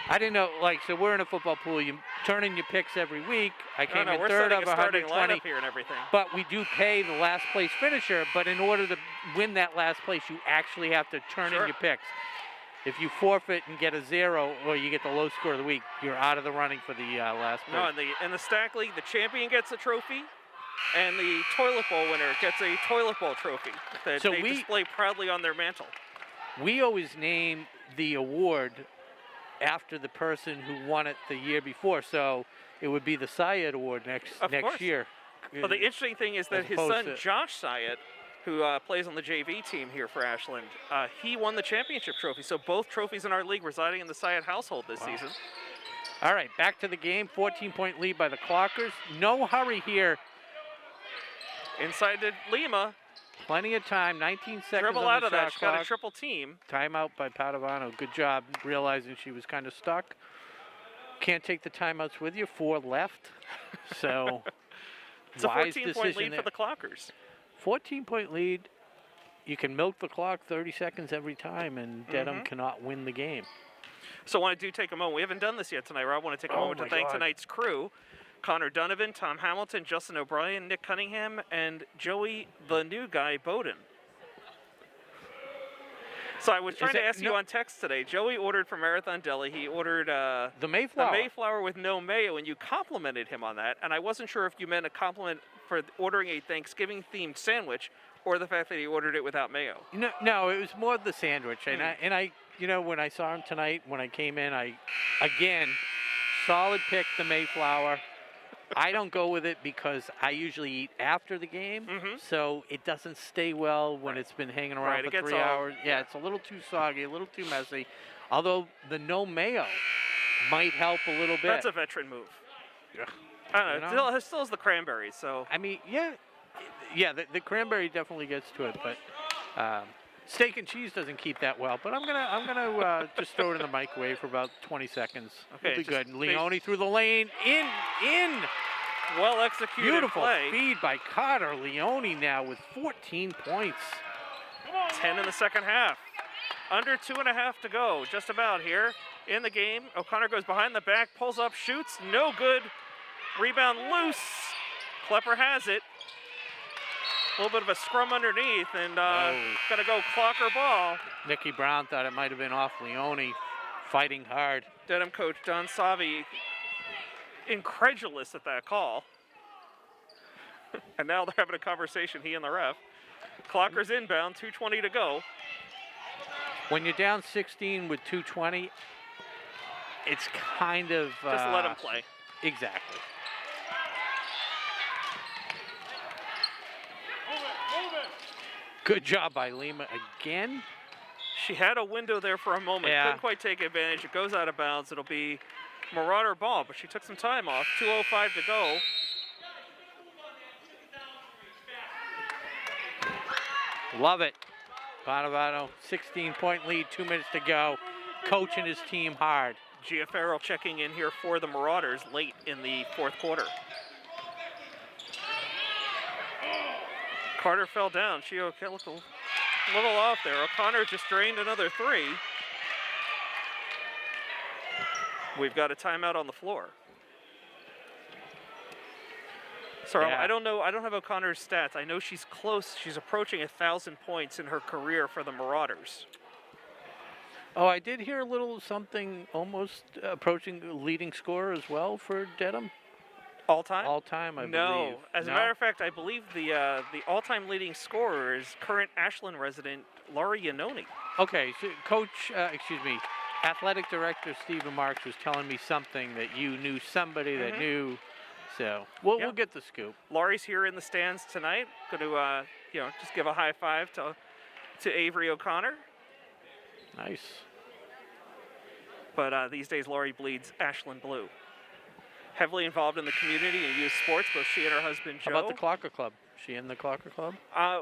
S3: I didn't know. Like, so we're in a football pool. You turn in your picks every week. I came in
S2: we're
S3: third of
S2: a starting
S3: 120.
S2: lineup here and everything.
S3: But we do pay the last place finisher. But in order to win that last place, you actually have to turn in your picks. If you forfeit and get a 0, or you get the low score of the week, you're out of the running for the last place.
S2: No, in the Stack League, the champion gets a trophy, and the Toilet Bowl winner gets a Toilet Bowl trophy that they display proudly on their mantle.
S3: We always name the award after the person who won it the year before, so it would be the Syatt Award next year.
S2: Well, the interesting thing is that his son, Josh Syatt, who plays on the JV team here for Ashland. He won the championship trophy, so both trophies in our league residing in the Syed household this season.
S3: All right, back to the game. 14-point lead by the Clockers. No hurry here.
S2: Inside to Lima.
S3: Plenty of time, 19 seconds
S2: Dribble
S3: on
S2: out
S3: the
S2: of that.
S3: shot
S2: She got
S3: clock.
S2: a triple team.
S3: Timeout by Padovano. Good job realizing she was kind of stuck. Can't take the timeouts with you. 4 left. So
S2: It's a
S3: wise
S2: 14-point lead
S3: decision
S2: for the Clockers.
S3: 14-point lead. You can milk the clock 30 seconds every time, and Dedham cannot win the game.
S2: So I want to take a moment. We haven't done this yet tonight, Rob. I want to take a moment to
S3: my
S2: thank
S3: God.
S2: tonight's crew. Connor Donovan, Tom Hamilton, Justin O'Brien, Nick Cunningham, and Joey, the new guy, Bowden. So I was trying to ask you on text today. Joey ordered from Marathon Deli. He ordered
S3: The Mayflower.
S2: the Mayflower with no mayo, and you complimented him on that. And I wasn't sure if you meant a compliment for ordering a Thanksgiving-themed sandwich or the fact that he ordered it without mayo.
S3: No, it was more the sandwich. And I, you know, when I saw him tonight, when I came in, again, solid pick, the Mayflower. I don't go with it because I usually eat after the game, so it doesn't stay well when it's been hanging around
S2: Right, it
S3: for
S2: gets
S3: 3
S2: all-
S3: hours. Yeah, it's a little too soggy, a little too messy. Although the no mayo might help a little bit.
S2: That's a veteran move.
S3: Yeah.
S2: I don't know.
S3: You know?
S2: It still has the cranberries, so.
S3: I mean, yeah, the cranberry definitely gets to it, but steak and cheese doesn't keep that well. But I'm gonna just throw it in the microwave for about 20 seconds.
S2: Okay,
S3: It'll be
S2: just
S3: good. Leone through the lane, in.
S2: Well executed
S3: Beautiful
S2: play.
S3: feed by Carter. Leone now with 14 points.
S2: 10 in the second half. Under 2.5 to go, just about here in the game. O'Connor goes behind the back, pulls up, shoots, no good. Rebound loose. Klepper has it. A little bit of a scrum underneath, and gonna go Clocker ball.
S3: Nikki Brown thought it might have been off Leone, fighting hard.
S2: Dedham coach Don Savi incredulous at that call. And now they're having a conversation, he and the ref. Clocker's inbound, 2:20 to go.
S3: When you're down 16 with 2:20, it's kind of
S2: Just let him play.
S3: Exactly. Good job by Lima again.
S2: She had a window there for a moment,
S3: Yeah.
S2: couldn't quite take advantage. It goes out of bounds. It'll be Marauder ball, but she took some time off. 2:05 to go.
S3: Love it. Padovano, 16-point lead, 2 minutes to go. Coaching his team hard.
S2: Gia Farrell checking in here for the Marauders late in the fourth quarter. Carter fell down. She looked a little off there. O'Connor just drained another 3. We've got a timeout on the floor. Sorry,
S3: Yeah.
S2: I don't know. I don't have O'Connor's stats. I know she's close. She's approaching 1,000 points in her career for the Marauders.
S3: Oh, I did hear a little something almost approaching leading scorer as well for Dedham.
S2: All time?
S3: All time, I believe.
S2: No. As a
S3: No?
S2: matter of fact, I believe the all-time leading scorer is current Ashland resident Laurie Iannone.
S3: Okay, so Coach, Athletic Director Stephen Marks was telling me something that you knew somebody that knew. So we'll get the scoop.
S2: Laurie's here in the stands tonight. Going to just give a high five to Avery O'Connor.
S3: Nice.
S2: But these days, Laurie bleeds Ashland blue. Heavily involved in the community and youth sports, both she and her husband Joe.
S3: How about the Clocker Club? She in the Clocker Club?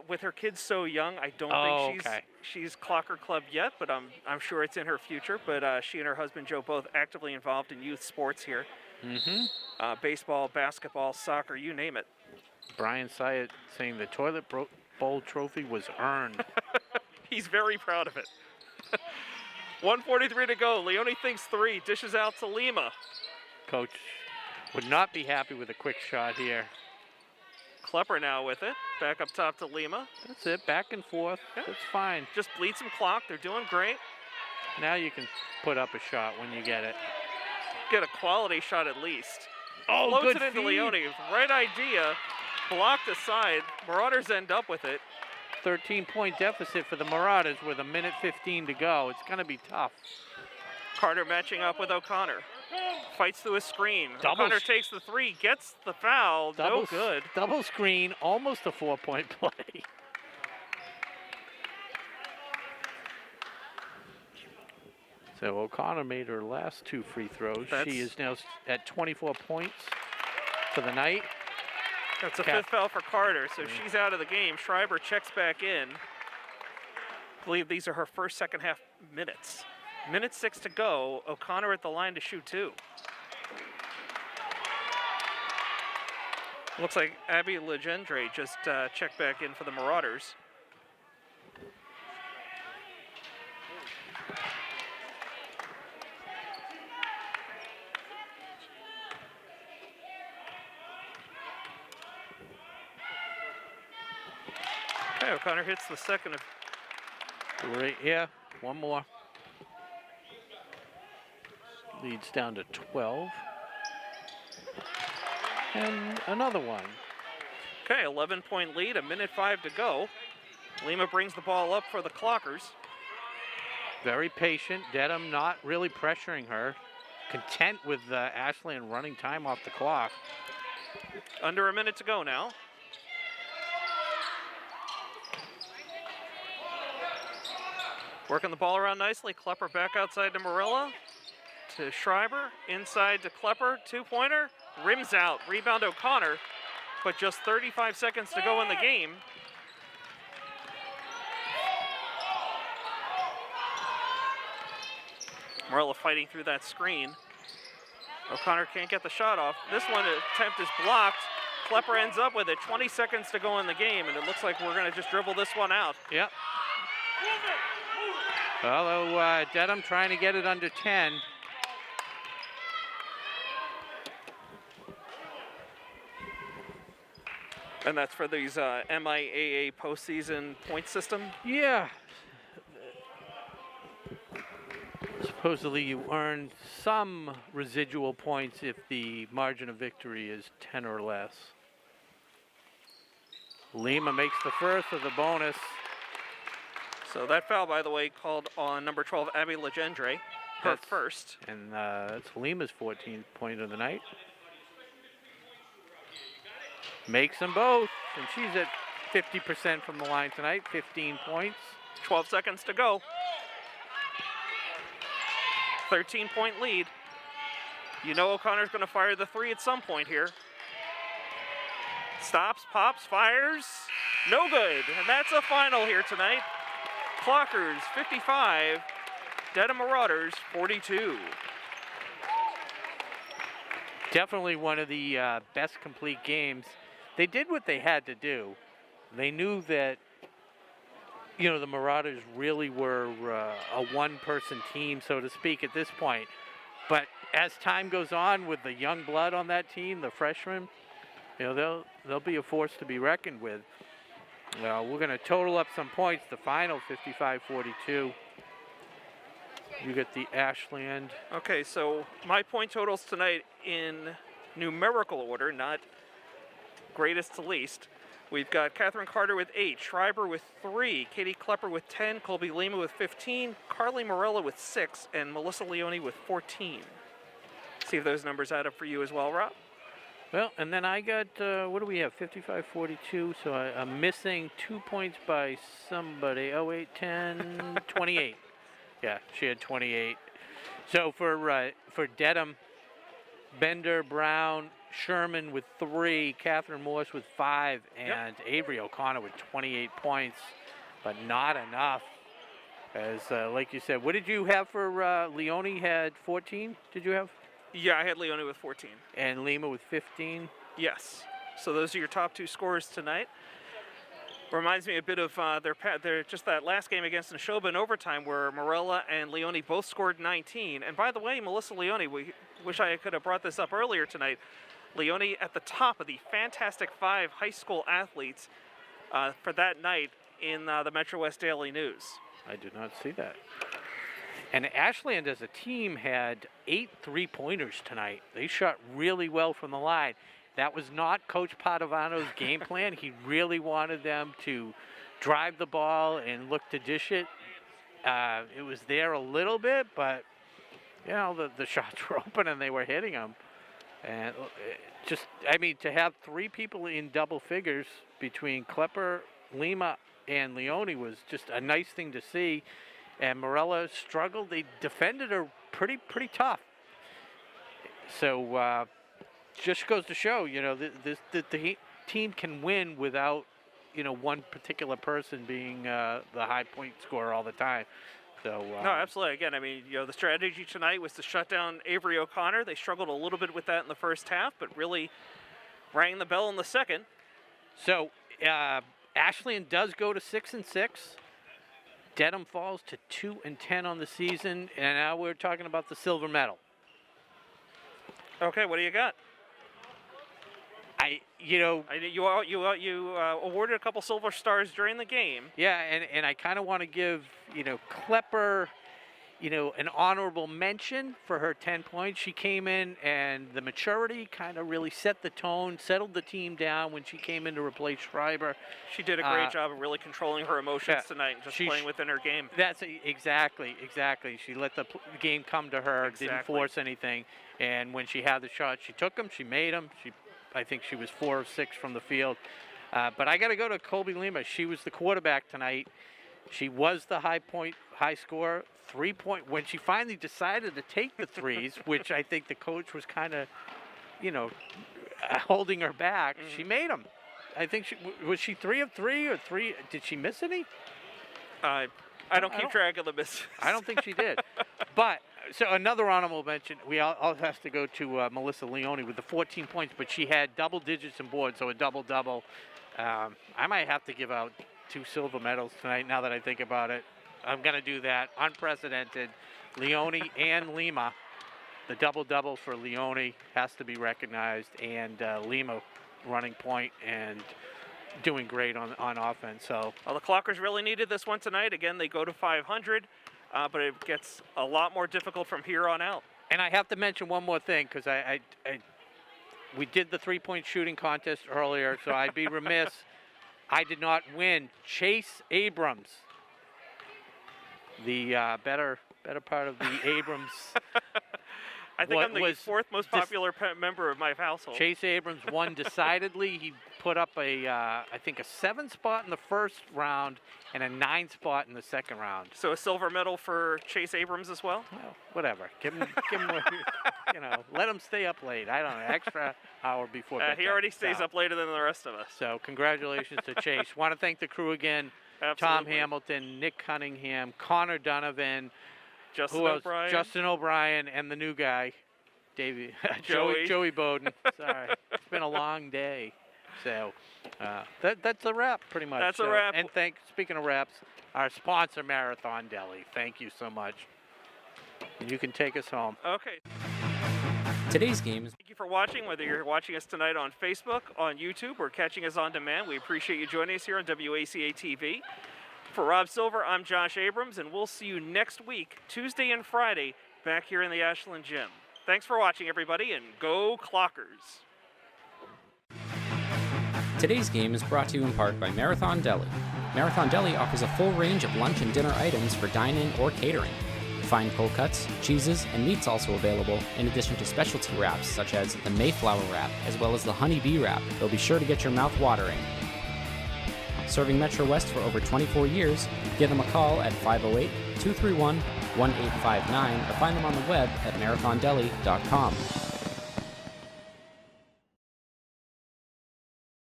S2: With her kids so young, I don't think she's Clocker Club yet, but I'm sure it's in her future. But she and her husband Joe both actively involved in youth sports here. Baseball, basketball, soccer, you name it.
S3: Brian Syed saying the toilet bowl trophy was earned.
S2: He's very proud of it. 1:43 to go. Leone thinks 3, dishes out to Lima.
S3: Coach would not be happy with a quick shot here.
S2: Klepper now with it. Back up top to Lima.
S3: That's it, back and forth.
S2: Yeah.
S3: That's fine.
S2: Just bleed some clock. They're doing great.
S3: Now you can put up a shot when you get it.
S2: Get a quality shot at least.
S3: Oh,
S2: Floats
S3: good
S2: it into
S3: feed.
S2: Leone. Right idea. Blocked aside. Marauders end up with it.
S3: 13-point deficit for the Marauders with 1:15 to go. It's going to be tough.
S2: Carter matching up with O'Connor. Fights through a screen.
S3: Double
S2: O'Connor takes the 3, gets the foul. No good.
S3: Double screen, almost a 4-point play. So O'Connor made her last 2 free throws. She is now at 24 points for the night.
S2: That's a 5th foul for Carter, so she's out of the game. Schreiber checks back in. I believe these are her first second half minutes. Minute 6 to go. O'Connor at the line to shoot 2. Looks like Abby Legendre just checked back in for the Marauders. Okay, O'Connor hits the second of...
S3: Great, yeah, one more. Leads down to 12. And another one.
S2: Okay, 11-point lead, a minute 5 to go. Lima brings the ball up for the Clockers.
S3: Very patient. Dedham not really pressuring her. Content with Ashland running time off the clock.
S2: Under a minute to go now. Working the ball around nicely. Klepper back outside to Morella. To Schreiber. Inside to Klepper. 2-pointer. Rims out. Rebound O'Connor. But just 35 seconds to go in the game. Morella fighting through that screen. O'Connor can't get the shot off. This one attempt is blocked. Klepper ends up with it. 20 seconds to go in the game, and it looks like we're going to just dribble this one out.
S3: Yep. Although Dedham trying to get it under 10.
S2: And that's for these MIAA postseason point system?
S3: Yeah. Supposedly you earn some residual points if the margin of victory is 10 or less. Lima makes the first of the bonus.
S2: So that foul, by the way, called on number 12, Abby Legendre, her first.
S3: And that's Lima's 14th point of the night. Makes them both, and she's at 50% from the line tonight, 15 points.
S2: 12 seconds to go. 13-point lead. You know O'Connor's going to fire the 3 at some point here. Stops, pops, fires. No good. And that's a final here tonight. Clockers 55, Dedham Marauders 42.
S3: Definitely one of the best complete games. They did what they had to do. They knew that, you know, the Marauders really were a one-person team, so to speak, at this point. But as time goes on with the young blood on that team, the freshmen, you know, they'll be a force to be reckoned with. We're going to total up some points. The final 55-42. You get the Ashland.
S2: Okay, so my point totals tonight in numerical order, not greatest to least. We've got Catherine Carter with 8, Schreiber with 3, Katie Klepper with 10, Colby Lima with 15, Carly Morella with 6, and Melissa Leone with 14. See if those numbers add up for you as well, Rob.
S3: Well, and then I got, what do we have, 55-42, so I'm missing 2 points by somebody. Oh, 8, 10, 28. Yeah, she had 28. So for Dedham, Bender, Brown, Sherman with 3, Catherine Morse with 5, and Avery O'Connor with 28 points, but not enough. As, like you said, what did you have for Leone had 14, did you have?
S2: Yeah, I had Leone with 14.
S3: And Lima with 15?
S2: Yes. So those are your top 2 scorers tonight. Reminds me a bit of their just that last game against Neshoba in overtime where Morella and Leone both scored 19. And by the way, Melissa Leone, we wish I could have brought this up earlier tonight. Leone at the top of the Fantastic 5 high school athletes for that night in the Metro West Daily News.
S3: I did not see that. And Ashland as a team had 8 3-pointers tonight. They shot really well from the line. That was not Coach Padovano's game plan. He really wanted them to drive the ball and look to dish it. It was there a little bit, but, you know, the shots were open and they were hitting them. And just, I mean, to have 3 people in double figures between Klepper, Lima, and Leone was just a nice thing to see. and Morella struggled. They defended her pretty tough. So just goes to show, the team can win without, one particular person being the high point scorer all the time. So
S2: no, absolutely. Again, I mean, the strategy tonight was to shut down Avery O'Connor. They struggled a little bit with that in the first half, but really rang the bell in the second.
S3: So Ashland does go to 6-6. Dedham falls to 2-10 on the season, and now we're talking about the silver medal.
S2: Okay, what do you got? You awarded a couple silver stars during the game.
S3: Yeah, and I kind of want to give, Klepper, an honorable mention for her 10 points. She came in, and the maturity kind of really set the tone, settled the team down when she came in to replace Schreiber.
S2: She did a great job of really controlling her emotions tonight and just playing within her game.
S3: That's exactly. She let the game come to her, didn't force anything. And when she had the shot, she took them, she made them. I think she was 4 of 6 from the field. But I got to go to Colby Lima. She was the quarterback tonight. She was the high scorer. 3-point. When she finally decided to take the threes, which I think the coach was kind of, holding her back, she made them. I think was she 3 of 3 or 3? Did she miss any?
S2: I don't keep track of the misses.
S3: I don't think she did. But so another honorable mention, we all has to go to Melissa Leone with the 14 points, but she had double digits in board, so a double-double. I might have to give out 2 silver medals tonight now that I think about it. I'm going to do that. Unprecedented. Leone and Lima. The double-double for Leone has to be recognized, and Lima running point and doing great on offense. So,
S2: well, the Clockers really needed this one tonight. Again, they go to 500. But it gets a lot more difficult from here on out.
S3: And I have to mention one more thing, because we did the 3-point shooting contest earlier, so I'd be remiss. I did not win. Chase Abrams, the better part of the Abrams.
S2: I think I'm the 4th most popular member of my household.
S3: Chase Abrams won decidedly. He put up I think a 7 spot in the first round and a 9 spot in the second round.
S2: So a silver medal for Chase Abrams as well?
S3: Well, whatever. Give him let him stay up late. I don't know, extra hour before bedtime.
S2: He already stays up later than the rest of us.
S3: So congratulations to Chase. Want to thank the crew again.
S2: Absolutely.
S3: Tom Hamilton, Nick Cunningham, Connor Donovan,
S2: Justin
S3: O'Brien, and the new guy, Joey Bowden. Sorry, it's been a long day. So that's a wrap, pretty much.
S2: That's a wrap.
S3: And speaking of wraps, our sponsor, Marathon Deli. Thank you so much. You can take us home.
S2: Okay.
S4: Today's game is...
S2: Thank you for watching, whether you're watching us tonight on Facebook, on YouTube, or catching us on demand. We appreciate you joining us here on WACA-TV. For Rob Silver, I'm Josh Abrams, and we'll see you next week, Tuesday and Friday, back here in the Ashland Gym. Thanks for watching, everybody, and go Clockers!
S4: Today's game is brought to you in part by Marathon Deli. Marathon Deli offers a full range of lunch and dinner items for dine-in or catering. Fine cold cuts, cheeses, and meats also available, in addition to specialty wraps such as the Mayflower wrap, as well as the Honey Bee wrap. They'll be sure to get your mouth watering. Serving Metro West for over 24 years, give them a call at 508-231-1859 or find them on the web at marathondeli.com.